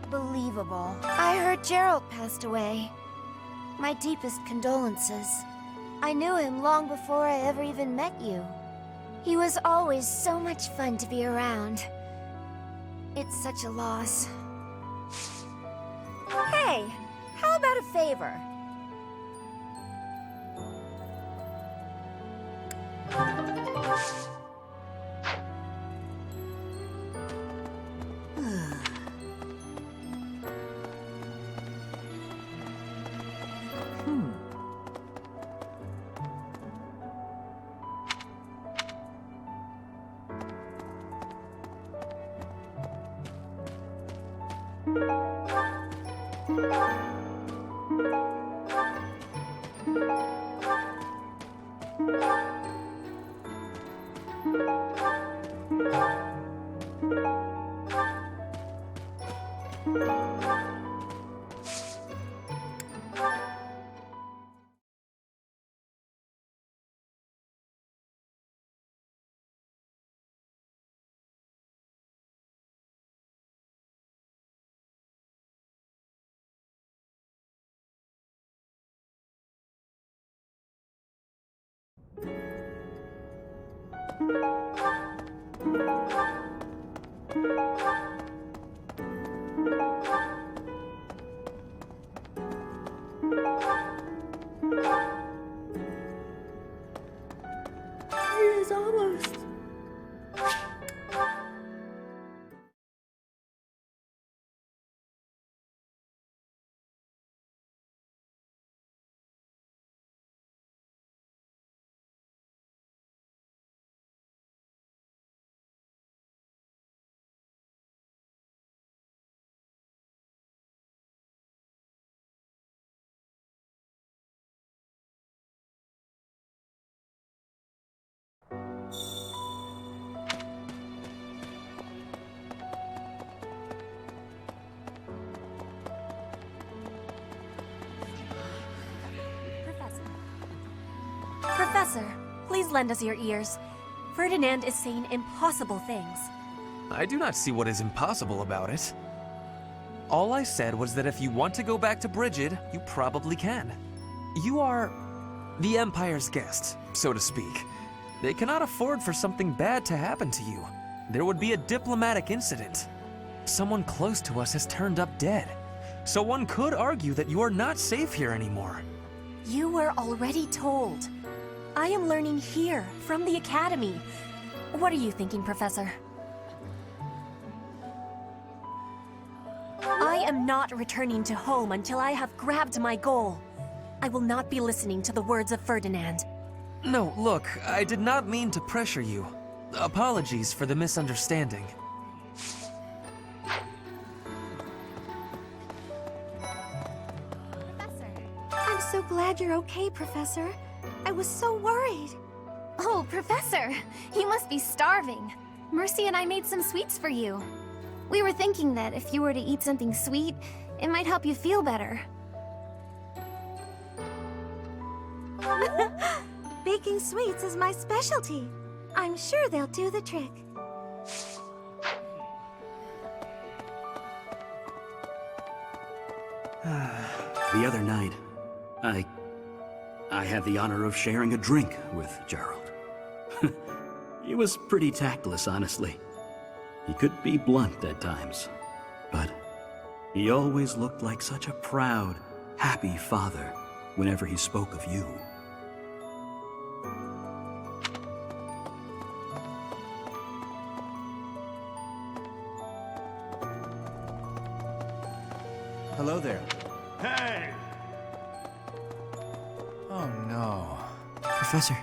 Unbelievable. I heard Gerald passed away. My deepest condolences. I knew him long before I ever even met you. He was always so much fun to be around. It's such a loss. Hey, how about a favor? It is almost. Professor, please lend us your ears. Ferdinand is saying impossible things. I do not see what is impossible about it. All I said was that if you want to go back to Brigid, you probably can. You are the Empire's guest, so to speak. They cannot afford for something bad to happen to you. There would be a diplomatic incident. Someone close to us has turned up dead. So one could argue that you are not safe here anymore. You were already told. I am learning here, from the Academy. What are you thinking, Professor? I am not returning to home until I have grabbed my goal. I will not be listening to the words of Ferdinand. No, look, I did not mean to pressure you. Apologies for the misunderstanding. I'm so glad you're okay, Professor. I was so worried. Oh, Professor, you must be starving. Mercy and I made some sweets for you. We were thinking that if you were to eat something sweet, it might help you feel better. Baking sweets is my specialty. I'm sure they'll do the trick. The other night, I had the honor of sharing a drink with Gerald. He was pretty tactless, honestly. He could be blunt at times, but he always looked like such a proud, happy father whenever he spoke of you. Hello there. Hey! Oh no. Professor,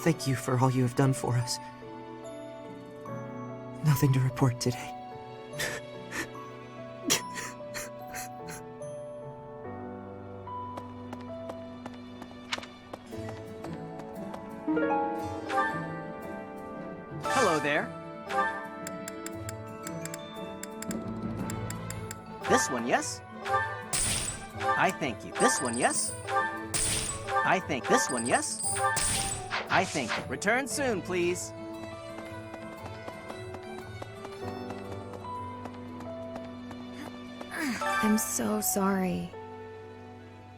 thank you for all you have done for us. Nothing to report today. Hello there. This one, yes? I thank you. This one, yes? I think this one, yes? I think. Return soon, please. I'm so sorry.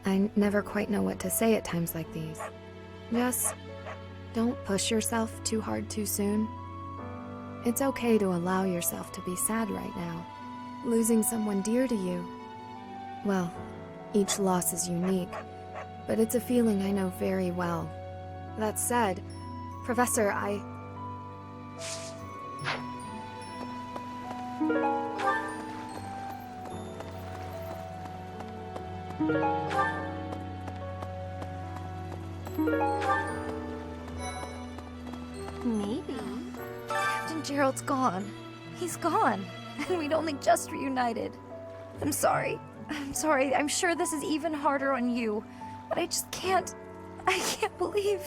I never quite know what to say at times like these. Just don't push yourself too hard too soon. It's okay to allow yourself to be sad right now. Losing someone dear to you. Well, each loss is unique, but it's a feeling I know very well. That said, Professor, Maybe. Captain Gerald's gone. He's gone. And we'd only just reunited. I'm sorry. I'm sorry. I'm sure this is even harder on you. But I just can't... I can't believe...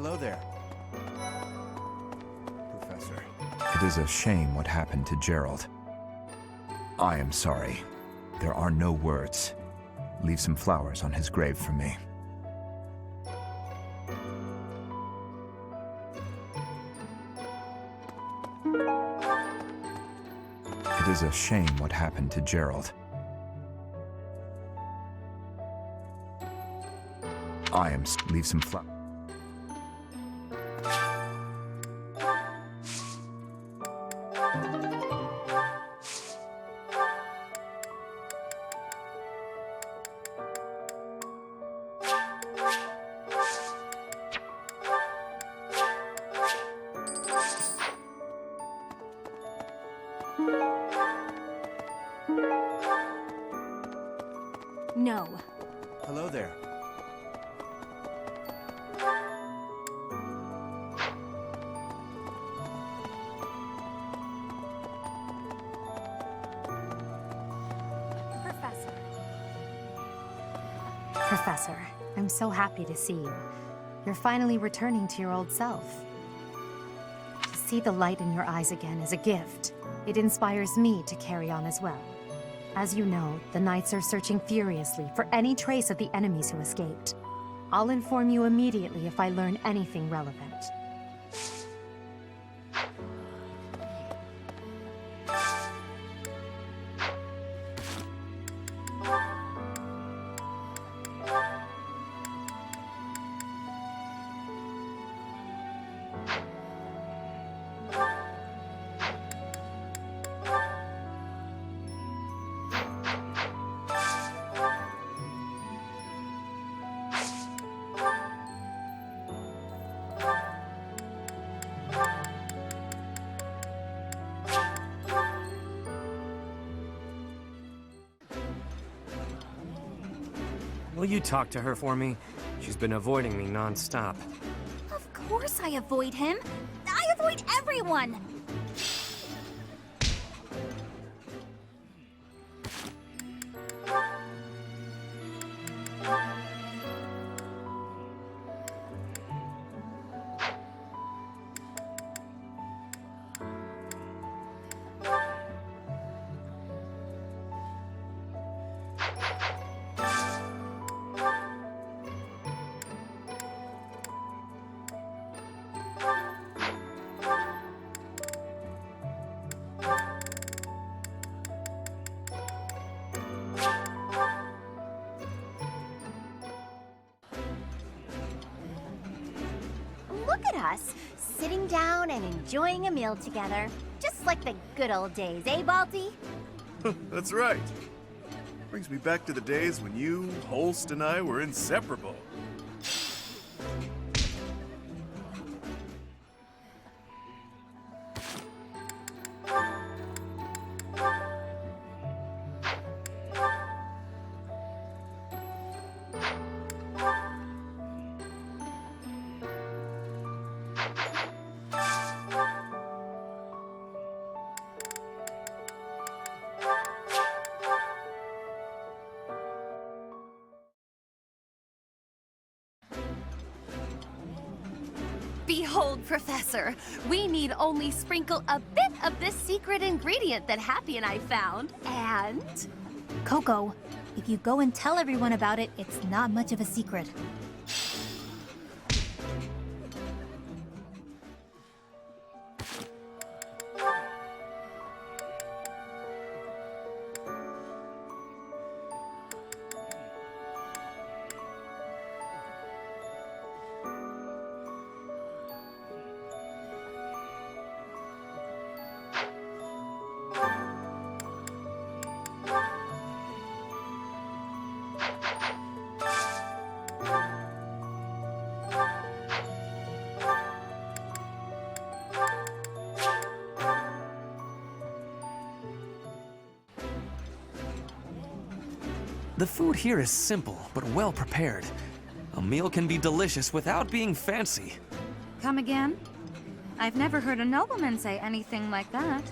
Hello there. Professor. It is a shame what happened to Gerald. I am sorry. There are no words. Leave some flowers on his grave for me. It is a shame what happened to Gerald. Leave some flowers. No. Hello there. Professor, I'm so happy to see you. You're finally returning to your old self. To see the light in your eyes again is a gift. It inspires me to carry on as well. As you know, the Knights are searching furiously for any trace of the enemies who escaped. I'll inform you immediately if I learn anything relevant. Will you talk to her for me? She's been avoiding me non-stop. Of course I avoid him. I avoid everyone. Look at us, sitting down and enjoying a meal together. Just like the good old days, eh, Balti? That's right. Brings me back to the days when you, Holst, and I were inseparable. Behold, Professor, we need only sprinkle a bit of this secret ingredient that Happy and I found, and... Coco, if you go and tell everyone about it, it's not much of a secret. The food here is simple, but well prepared. A meal can be delicious without being fancy. Come again? I've never heard a nobleman say anything like that.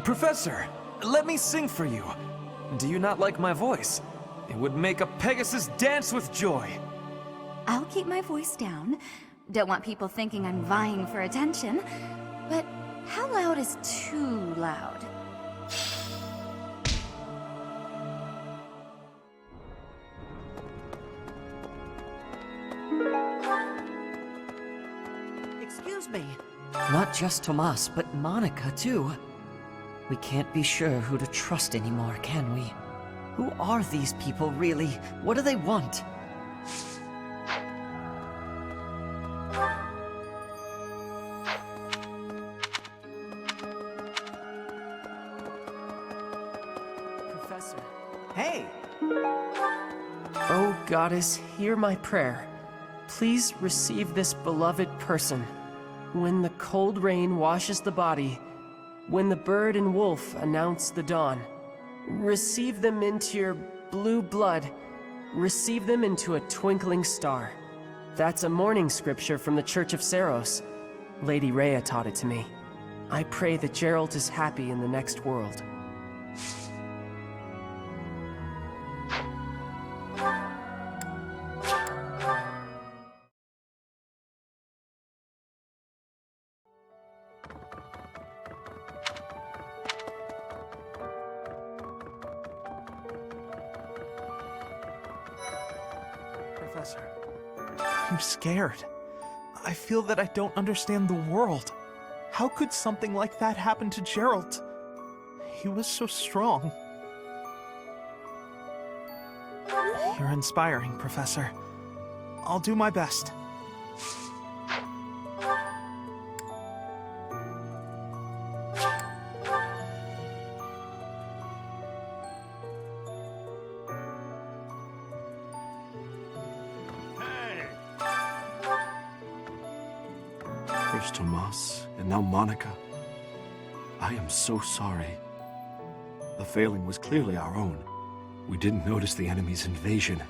Professor, let me sing for you. Do you not like my voice? It would make a Pegasus dance with joy. I'll keep my voice down. Don't want people thinking I'm vying for attention. But how loud is too loud? Excuse me. Not just Tomas, but Monica, too. We can't be sure who to trust anymore, can we? Who are these people, really? What do they want? Professor. Hey! Oh, Goddess, hear my prayer. Please receive this beloved person. When the cold rain washes the body, when the bird and wolf announce the dawn, receive them into your blue blood. Receive them into a twinkling star. That's a morning scripture from the Church of Seiros. Lady Rhea taught it to me. I pray that Geralt is happy in the next world. Professor, I'm scared. I feel that I don't understand the world. How could something like that happen to Geralt? He was so strong. You're inspiring, Professor. I'll do my best. First Tomas, and now Monica. I am so sorry. The failing was clearly our own. We didn't notice the enemy's invasion.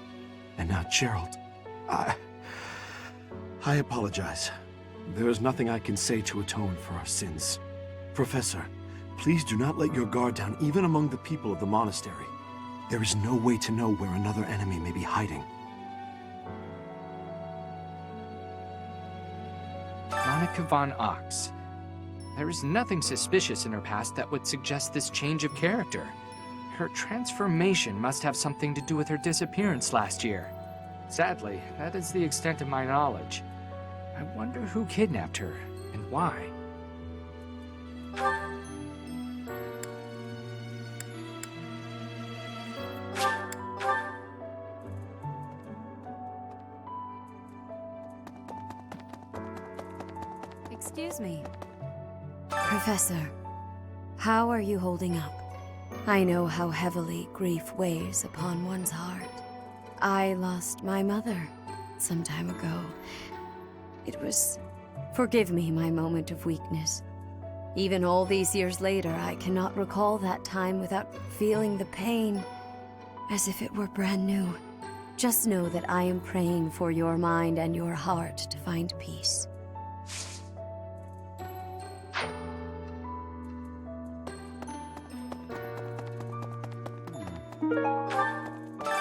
And now Geralt. I apologize. There is nothing I can say to atone for our sins. Professor, please do not let your guard down even among the people of the monastery. There is no way to know where another enemy may be hiding. Monica von Ox. There is nothing suspicious in her past that would suggest this change of character. Her transformation must have something to do with her disappearance last year. Sadly, that is the extent of my knowledge. I wonder who kidnapped her, and why. Excuse me. Professor, how are you holding up? I know how heavily grief weighs upon one's heart. I lost my mother some time ago. It was... Forgive me my moment of weakness. Even all these years later, I cannot recall that time without feeling the pain, as if it were brand new. Just know that I am praying for your mind and your heart to find peace.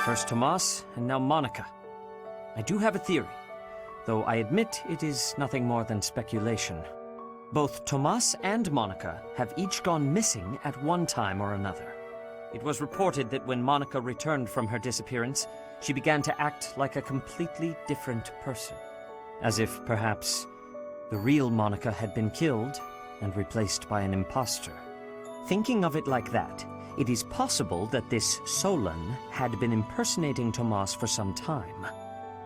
First Tomas, and now Monica. I do have a theory, though I admit it is nothing more than speculation. Both Tomas and Monica have each gone missing at one time or another. It was reported that when Monica returned from her disappearance, she began to act like a completely different person. As if, perhaps, the real Monica had been killed and replaced by an imposter. Thinking of it like that, it is possible that this Solon had been impersonating Tomas for some time.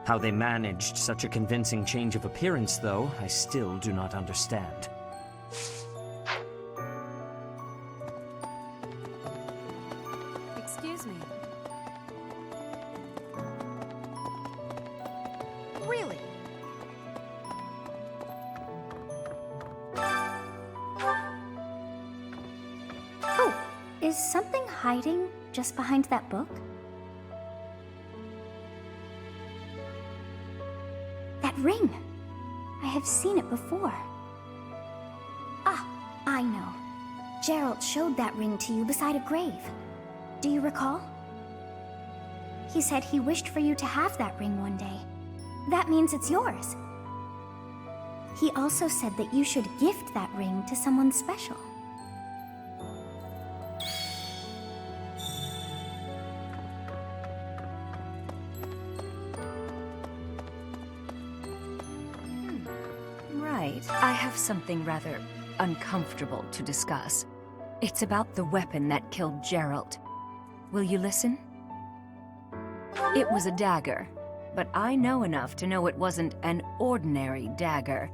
How they managed such a convincing change of appearance, though, I still do not understand. Excuse me. Really? Oh, is something hiding just behind that book? That ring! I have seen it before. Ah, I know. Gerald showed that ring to you beside a grave. Do you recall? He said he wished for you to have that ring one day. That means it's yours. He also said that you should gift that ring to someone special. Right. I have something rather uncomfortable to discuss. It's about the weapon that killed Gerald. Will you listen? It was a dagger, but I know enough to know it wasn't an ordinary dagger.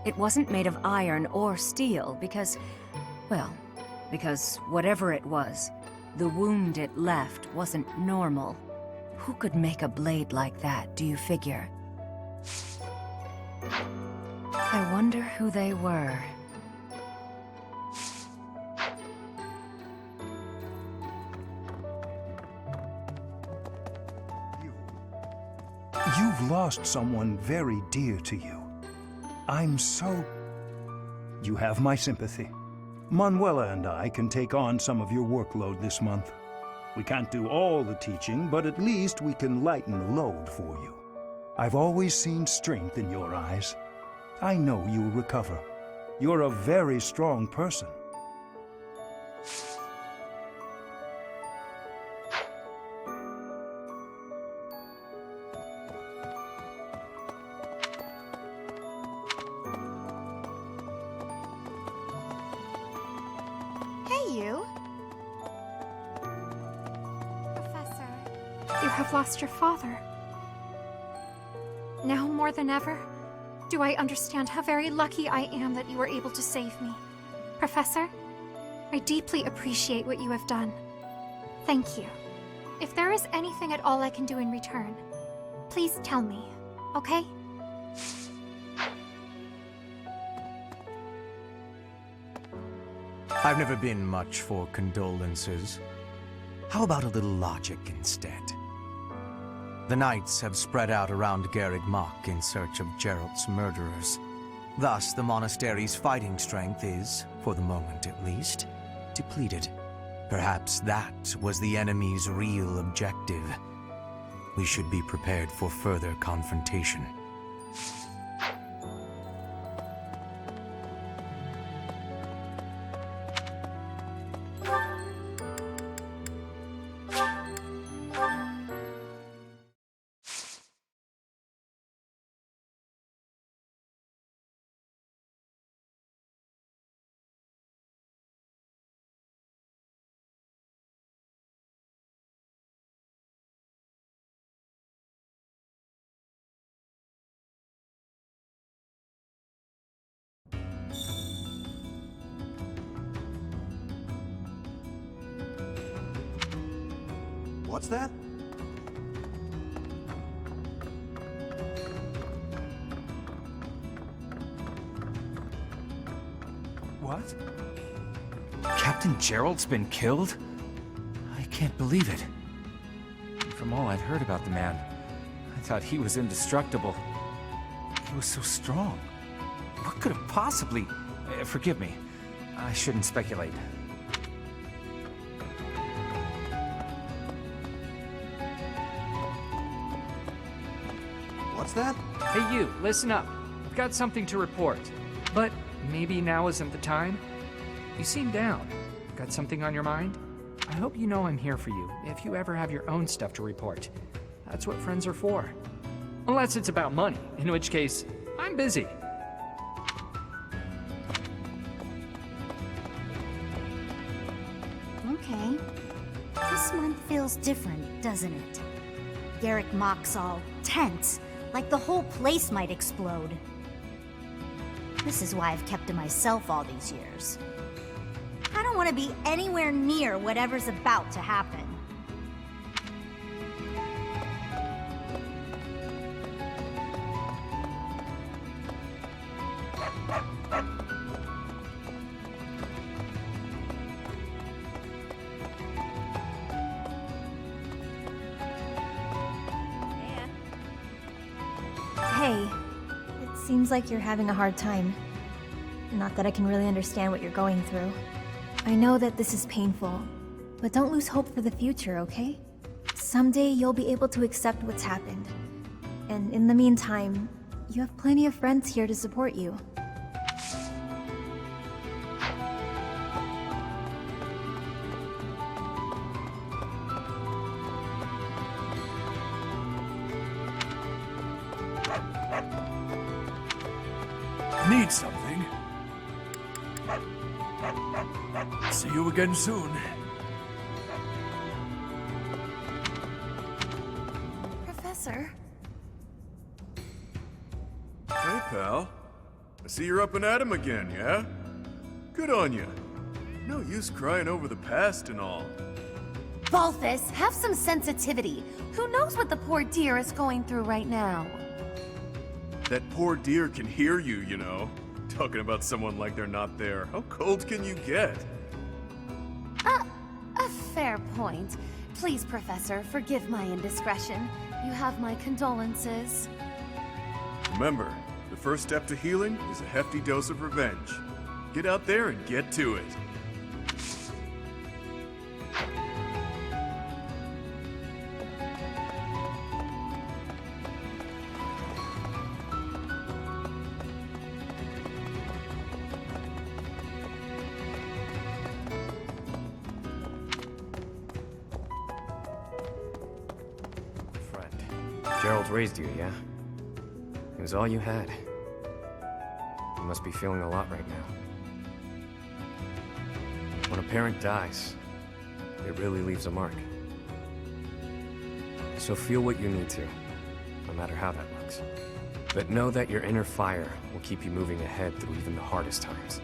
It wasn't made of iron or steel because, well, because whatever it was, the wound it left wasn't normal. Who could make a blade like that, do you figure? I wonder who they were. You've lost someone very dear to you. I'm so... You have my sympathy. Manuela and I can take on some of your workload this month. We can't do all the teaching, but at least we can lighten the load for you. I've always seen strength in your eyes. I know you'll recover. You're a very strong person. Lost your father. Now more than ever, do I understand how very lucky I am that you were able to save me. Professor, I deeply appreciate what you have done. Thank you. If there is anything at all I can do in return, please tell me, okay? I've never been much for condolences. How about a little logic instead? The knights have spread out around Garreg Mach in search of Gerald's murderers. Thus, the monastery's fighting strength is, for the moment at least, depleted. Perhaps that was the enemy's real objective. We should be prepared for further confrontation. What's that? What? Captain Gerald's been killed? I can't believe it. From all I'd heard about the man, I thought he was indestructible. He was so strong. What could have possibly... forgive me. I shouldn't speculate. What's that? Hey you, listen up. I've got something to report. But maybe now isn't the time? You seem down. Got something on your mind? I hope you know I'm here for you if you ever have your own stuff to report. That's what friends are for. Unless it's about money, in which case, I'm busy. Okay. This month feels different, doesn't it? Garreg Mach's all tense, like the whole place might explode. This is why I've kept to myself all these years. I don't want to be anywhere near whatever's about to happen. Hey, seems like you're having a hard time. Not that I can really understand what you're going through. I know that this is painful, but don't lose hope for the future, okay? Someday you'll be able to accept what's happened. And in the meantime, you have plenty of friends here to support you. Need something? See you again soon. Professor? Hey, pal. I see you're up and at 'em again, yeah? Good on you. No use crying over the past and all. Balthus, have some sensitivity. Who knows what the poor dear is going through right now? That poor dear can hear you, you know. Talking about someone like they're not there. How cold can you get? A fair point. Please, Professor, forgive my indiscretion. You have my condolences. Remember, the first step to healing is a hefty dose of revenge. Get out there and get to it. Gerald raised you, yeah? It was all you had. You must be feeling a lot right now. When a parent dies, it really leaves a mark. So feel what you need to, no matter how that looks. But know that your inner fire will keep you moving ahead through even the hardest times.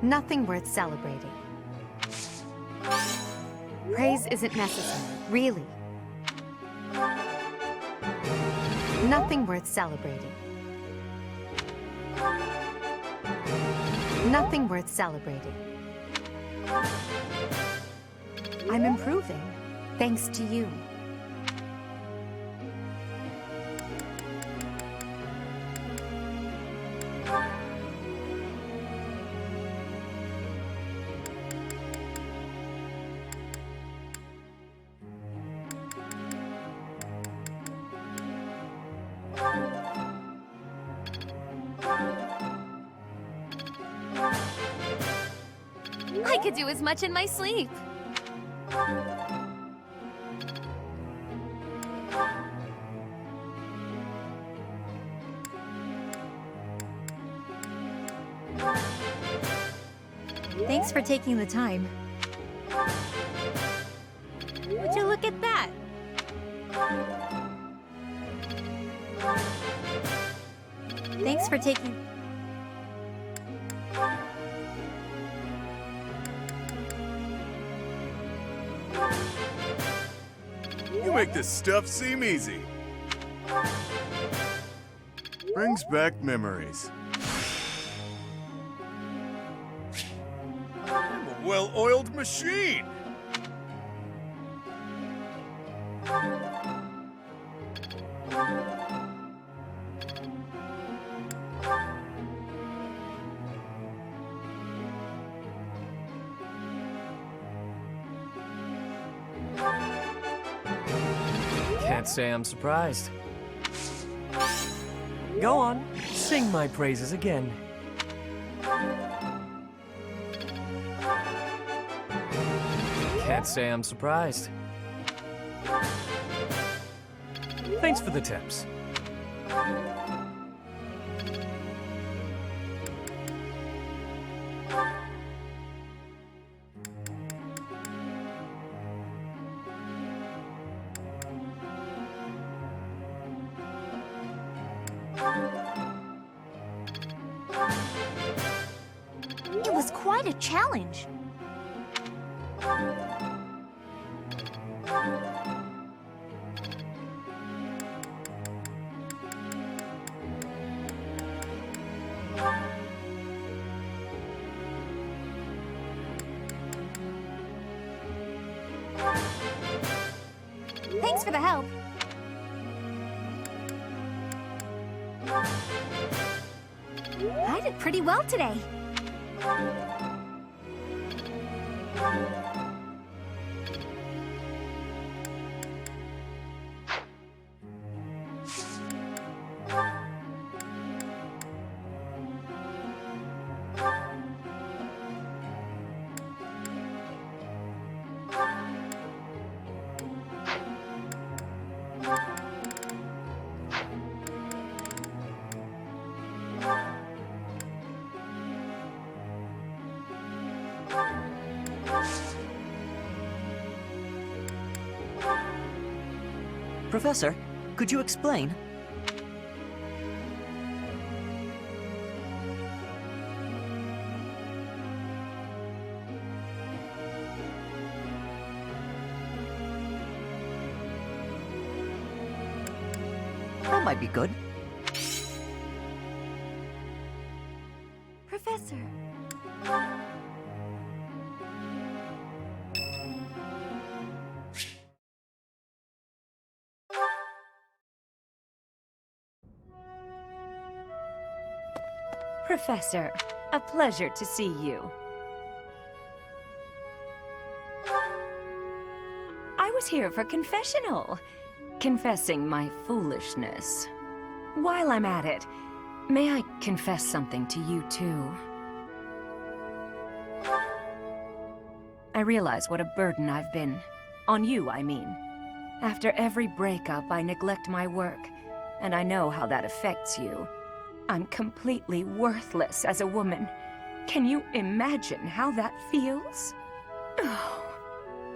Nothing worth celebrating. Praise isn't necessary, really. Nothing worth celebrating. Nothing worth celebrating. I'm improving, thanks to you. I could do as much in my sleep. Thanks for taking the time. Would you look at that? Thanks for taking... You make this stuff seem easy. Brings back memories. I'm a well-oiled machine! Can't say I'm surprised. Go on, sing my praises again. Can't say I'm surprised. Thanks for the tips. It was quite a challenge. Thanks for the help. I did pretty well today. Professor, could you explain? That might be good. Professor. Professor, a pleasure to see you. I was here for confessional, confessing my foolishness. While I'm at it, may I confess something to you too? I realize what a burden I've been. On you, I mean. After every breakup, I neglect my work, and I know how that affects you. I'm completely worthless as a woman. Can you imagine how that feels? Oh,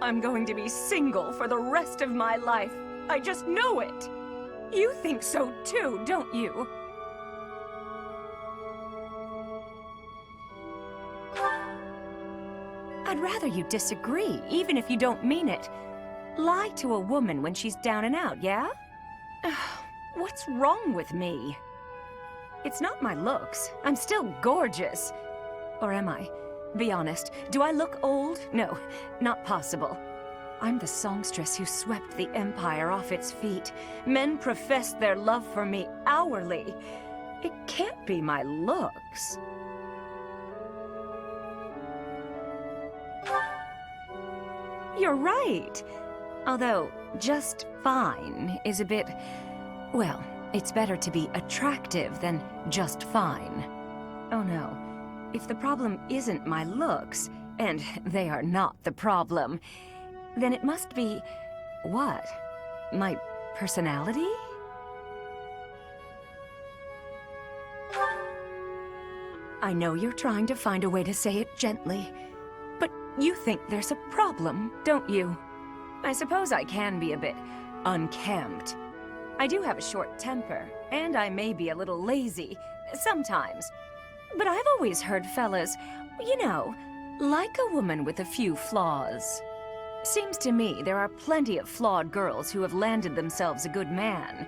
I'm going to be single for the rest of my life. I just know it. You think so too, don't you? I'd rather you disagree, even if you don't mean it. Lie to a woman when she's down and out, yeah? What's wrong with me? It's not my looks. I'm still gorgeous. Or am I? Be honest, do I look old? No, not possible. I'm the songstress who swept the Empire off its feet. Men professed their love for me hourly. It can't be my looks. You're right. Although, just fine is a bit... well, it's better to be attractive than just fine. Oh no. If the problem isn't my looks, and they are not the problem, then it must be... what? My personality? I know you're trying to find a way to say it gently, but you think there's a problem, don't you? I suppose I can be a bit unkempt. I do have a short temper, and I may be a little lazy, sometimes. But I've always heard fellas, you know, like a woman with a few flaws. Seems to me there are plenty of flawed girls who have landed themselves a good man.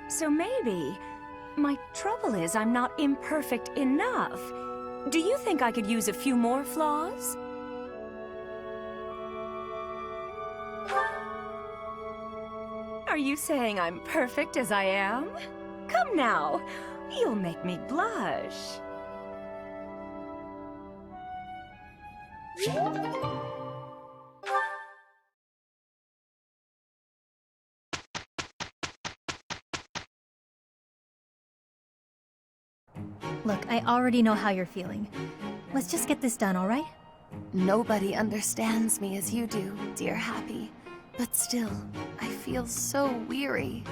So maybe my trouble is I'm not imperfect enough. Do you think I could use a few more flaws? Are you saying I'm perfect as I am? Come now, you'll make me blush. Look, I already know how you're feeling. Let's just get this done, alright? Nobody understands me as you do, dear Happy. But still, I feel so weary.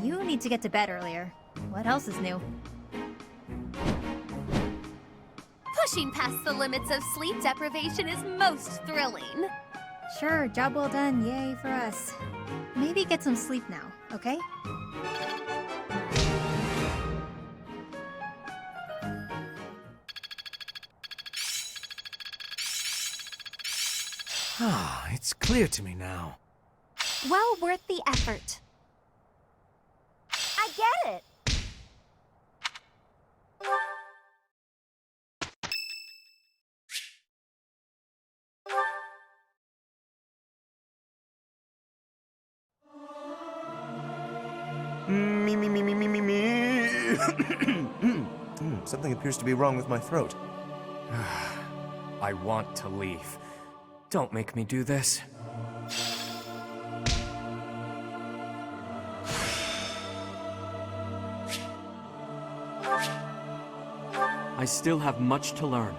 You need to get to bed earlier. What else is new? Pushing past the limits of sleep deprivation is most thrilling. Sure, job well done, yay for us. Maybe get some sleep now, okay? Ah, it's clear to me now. Well worth the effort. I get it. Something appears to be wrong with my throat. I want to leave. Don't make me do this. I still have much to learn.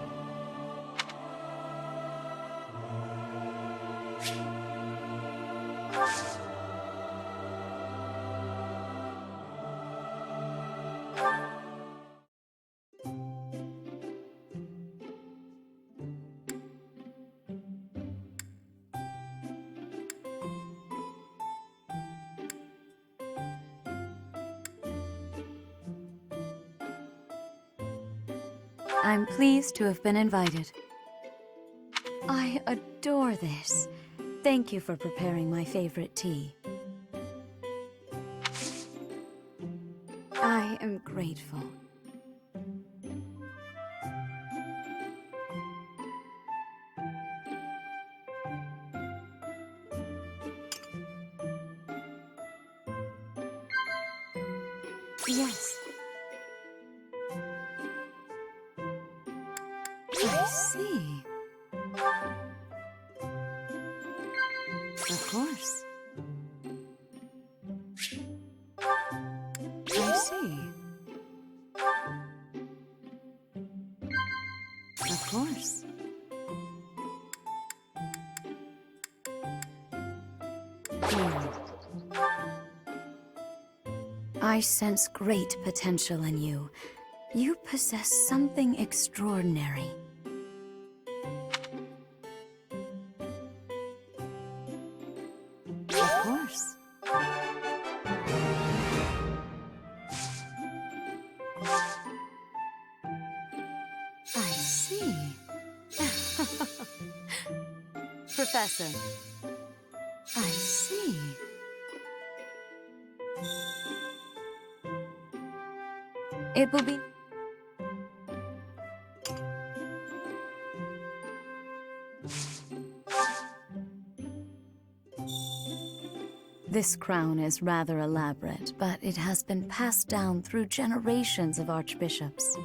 I'm pleased to have been invited. I adore this. Thank you for preparing my favorite tea. I am grateful. Yes. I see. Of course. I see. Of course. I sense great potential in you. You possess something extraordinary. Of course. I see. Professor. I see. It will be... This crown is rather elaborate, but it has been passed down through generations of archbishops.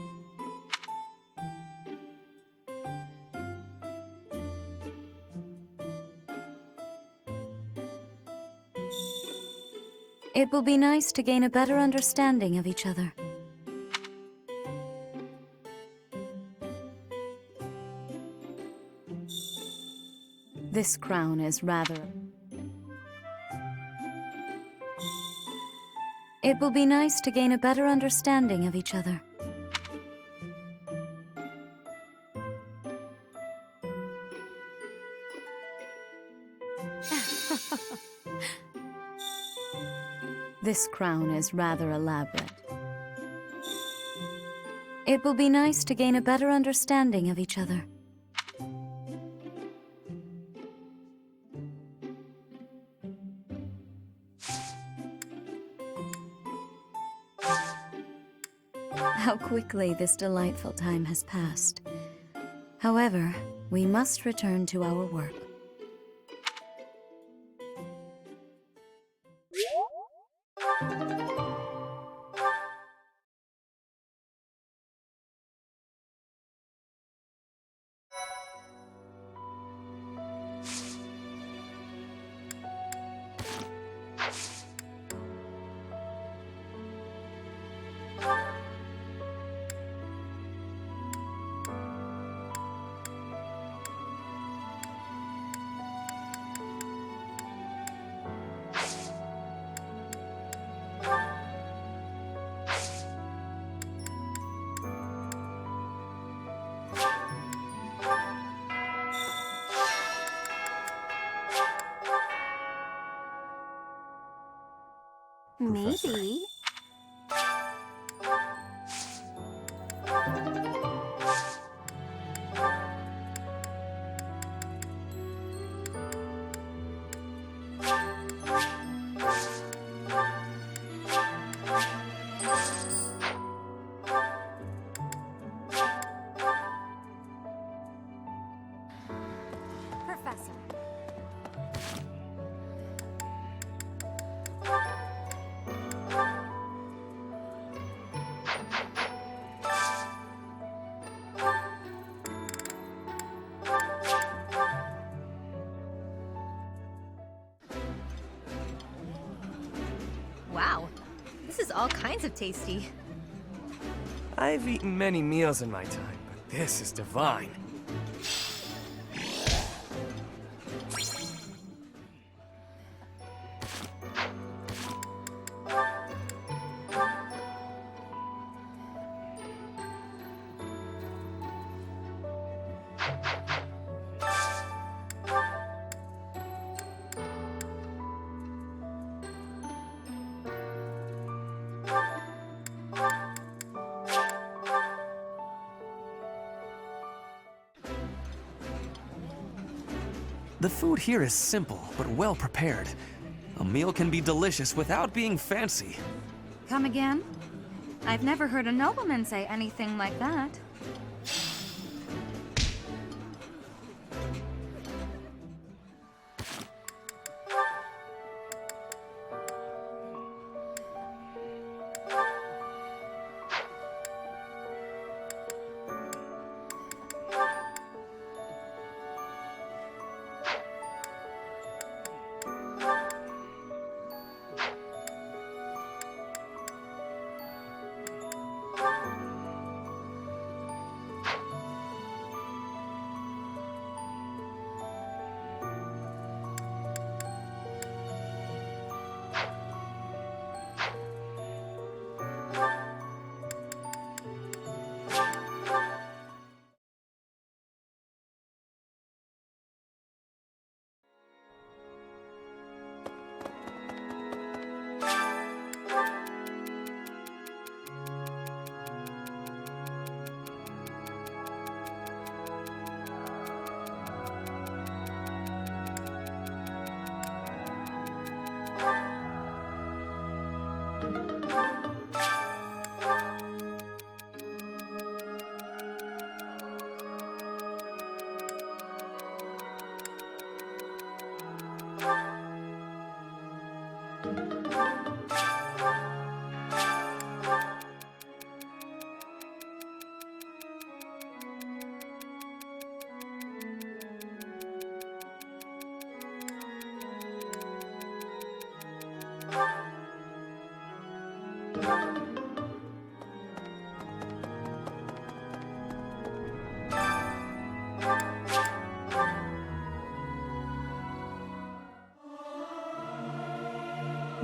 It will be nice to gain a better understanding of each other. This crown is rather... It will be nice to gain a better understanding of each other. This crown is rather elaborate. It will be nice to gain a better understanding of each other. How quickly this delightful time has passed. However, we must return to our work. Professor. Maybe. Professor. Wow, this is all kinds of tasty. I've eaten many meals in my time, but this is divine. The food here is simple, but well prepared. A meal can be delicious without being fancy. Come again? I've never heard a nobleman say anything like that.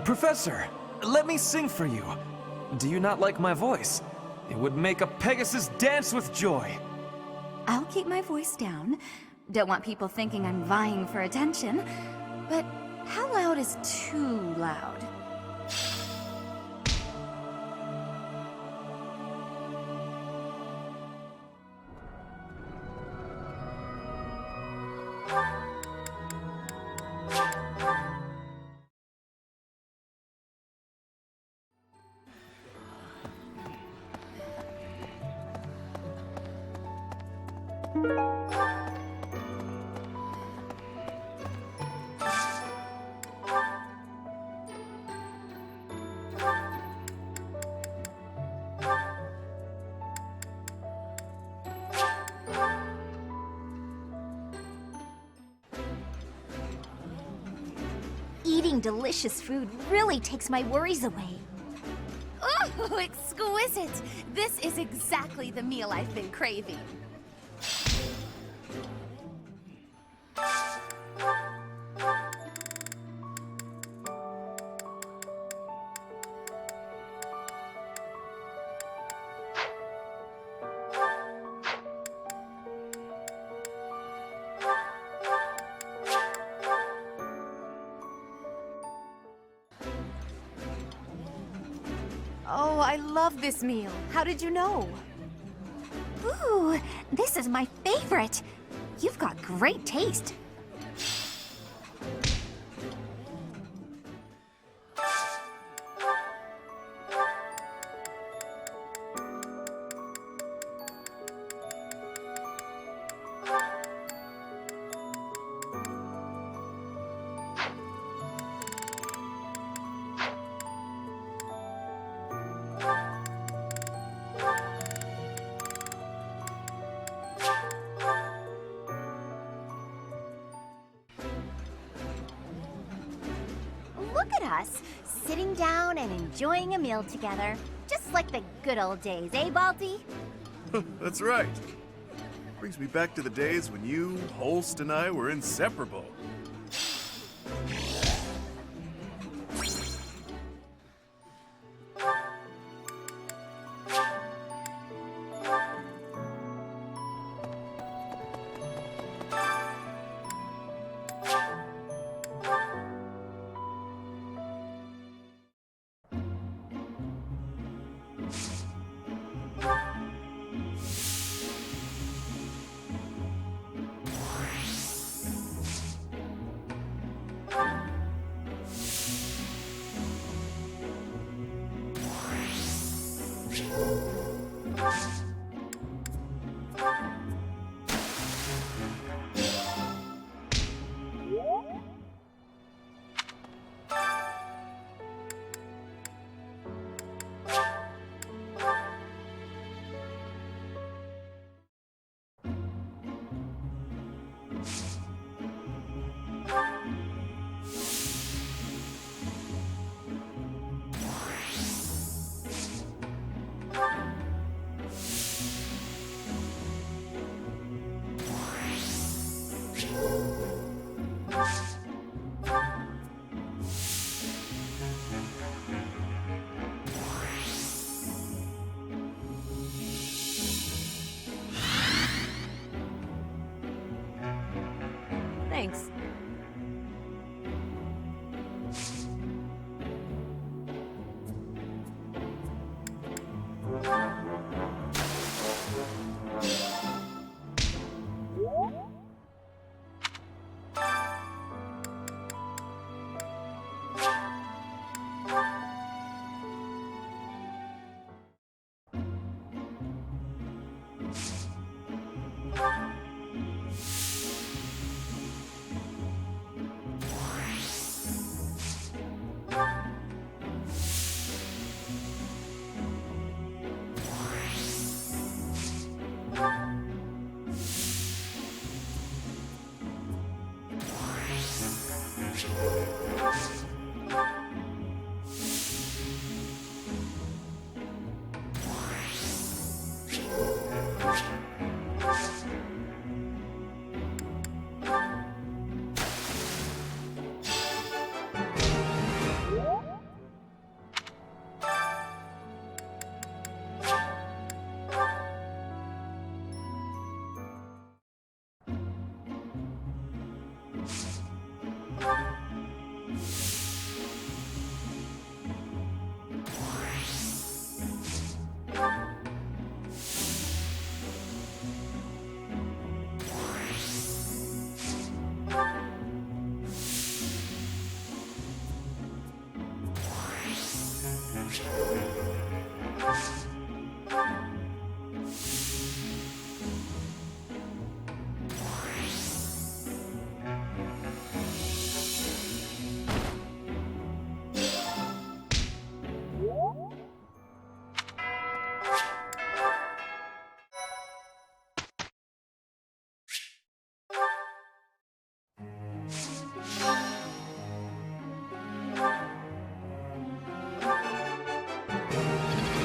Professor, let me sing for you. Do you not like my voice? It would make a Pegasus dance with joy. I'll keep my voice down. Don't want people thinking I'm vying for attention. But how loud is too loud? Eating delicious food really takes my worries away. Oh, exquisite! This is exactly the meal I've been craving. Oh, I love this meal. How did you know? Ooh, this is my favorite. You've got great taste. Look at us, sitting down and enjoying a meal together. Just like the good old days, eh, Balti? That's right. Brings me back to the days when you, Holst, and I were inseparable. Thanks.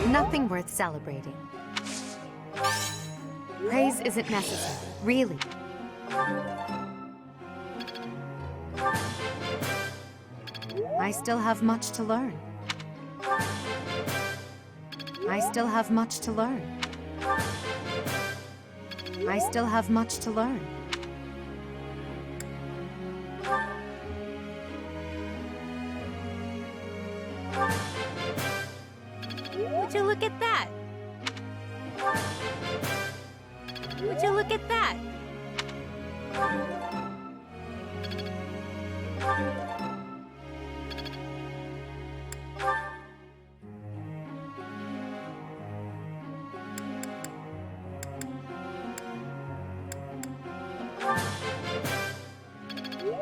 Nothing worth celebrating. Praise isn't necessary, really. I still have much to learn. I still have much to learn. I still have much to learn. Would Would you look at that? Would you look at that?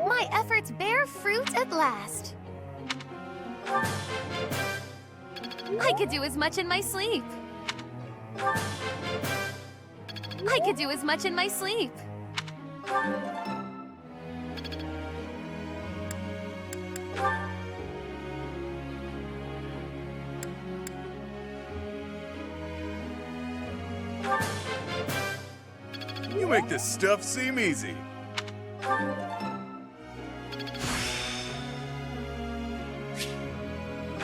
My efforts bear fruit at last. I could do as much in my sleep. I could do as much in my sleep. You make this stuff seem easy.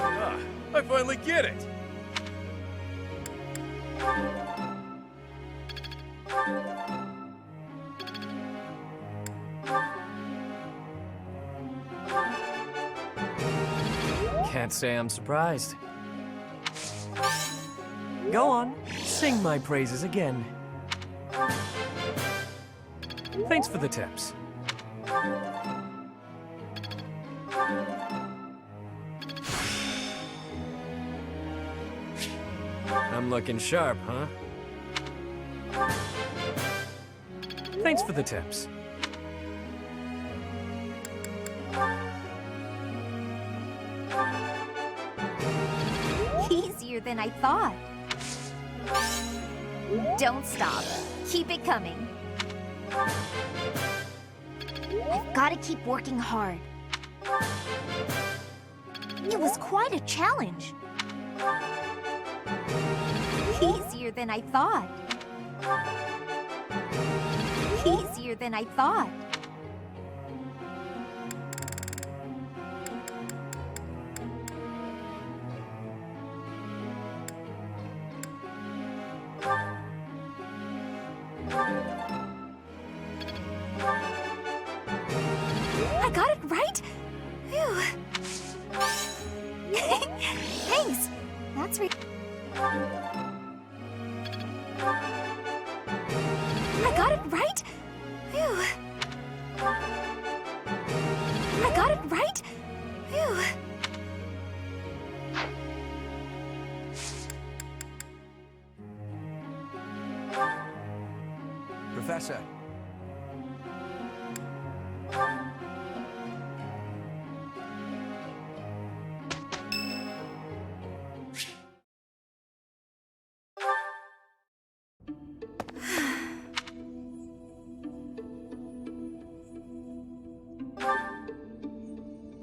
Ah, I finally get it. Can't say I'm surprised. Go on, sing my praises again. Thanks for the tips. I'm looking sharp, huh? Thanks for the tips. Easier than I thought. Don't stop. Keep it coming. I've got to keep working hard. It was quite a challenge. Easier than I thought. Easier than I thought. I got it right? Phew. Thanks. That's I got it right? Phew. I got it right? Phew. Professor.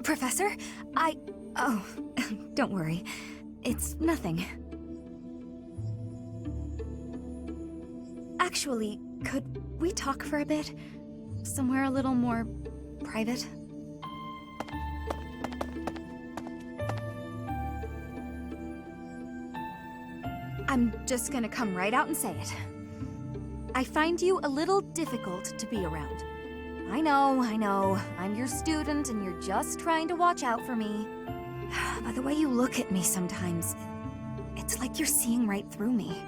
Professor, Oh, don't worry. It's nothing. Actually, could we talk for a bit? Somewhere a little more private? I'm just gonna come right out and say it. I find you a little difficult to be around. I know. I'm your student and you're just trying to watch out for me. But the way you look at me sometimes, it's like you're seeing right through me.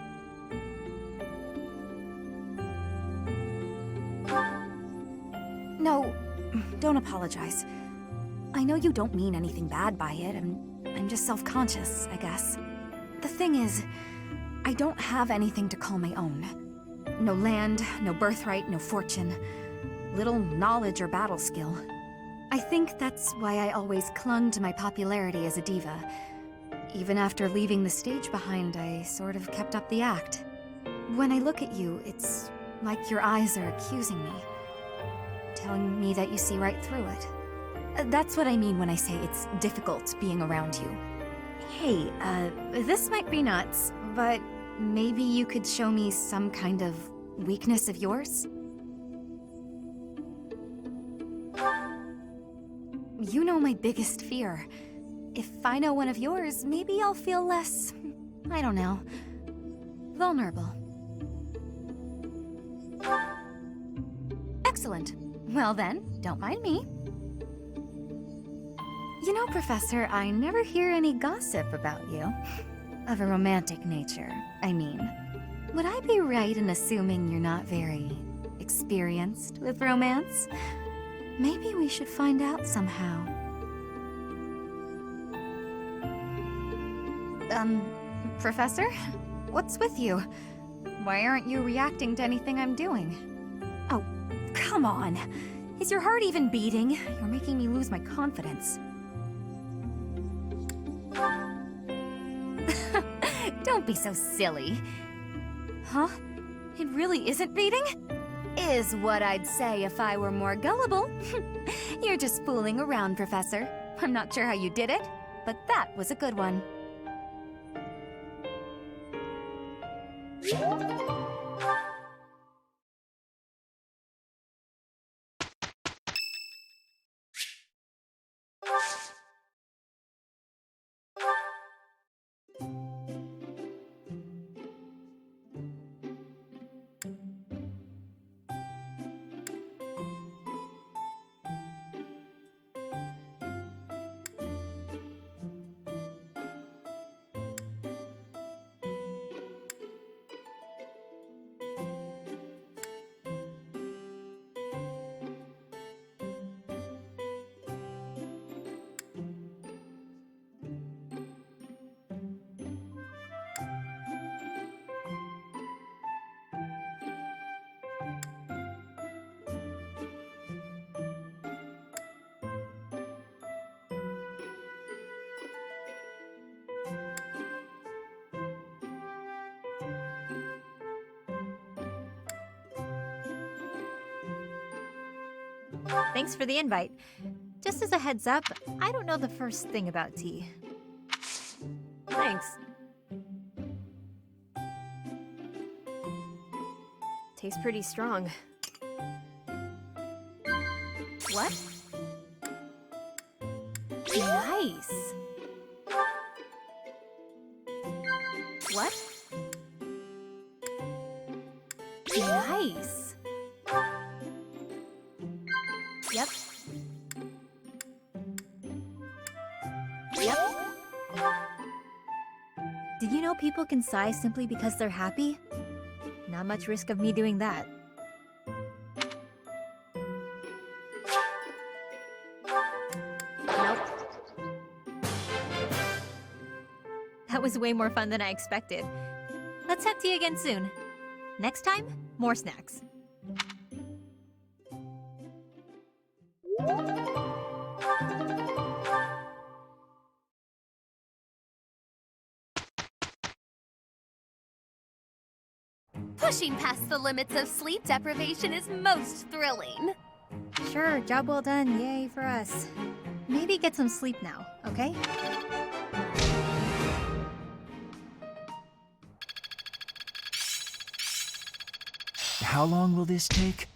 No, don't apologize. I know you don't mean anything bad by it, and I'm just self-conscious, I guess. The thing is, I don't have anything to call my own. No land, no birthright, no fortune. Little knowledge or battle skill. I think that's why I always clung to my popularity as a diva. Even after leaving the stage behind, I sort of kept up the act. When I look at you, it's like your eyes are accusing me. Telling me that you see right through it. That's what I mean when I say it's difficult being around you. Hey, this might be nuts, but maybe you could show me some kind of weakness of yours? You know my biggest fear. If I know one of yours, maybe I'll feel less, I don't know, vulnerable. Excellent. Well then, don't mind me. You know, Professor, I never hear any gossip about you. Of a romantic nature, I mean. Would I be right in assuming you're not very experienced with romance? Maybe we should find out somehow. Professor? What's with you? Why aren't you reacting to anything I'm doing? Oh, come on. Is your heart even beating? You're making me lose my confidence. Don't be so silly. Huh? It really isn't beating? Is what I'd say if I were more gullible. You're just fooling around, Professor. I'm not sure how you did it, but that was a good one. Thanks for the invite. Just as a heads up, I don't know the first thing about tea. Thanks. Tastes pretty strong. What? Nice. What? Nice. Yep. Yep. Did you know people can sigh simply because they're happy? Not much risk of me doing that. Nope. That was way more fun than I expected. Let's have tea again soon. Next time, more snacks. Pushing past the limits of sleep deprivation is most thrilling. Sure, job well done. Yay for us. Maybe get some sleep now, okay? How long will this take?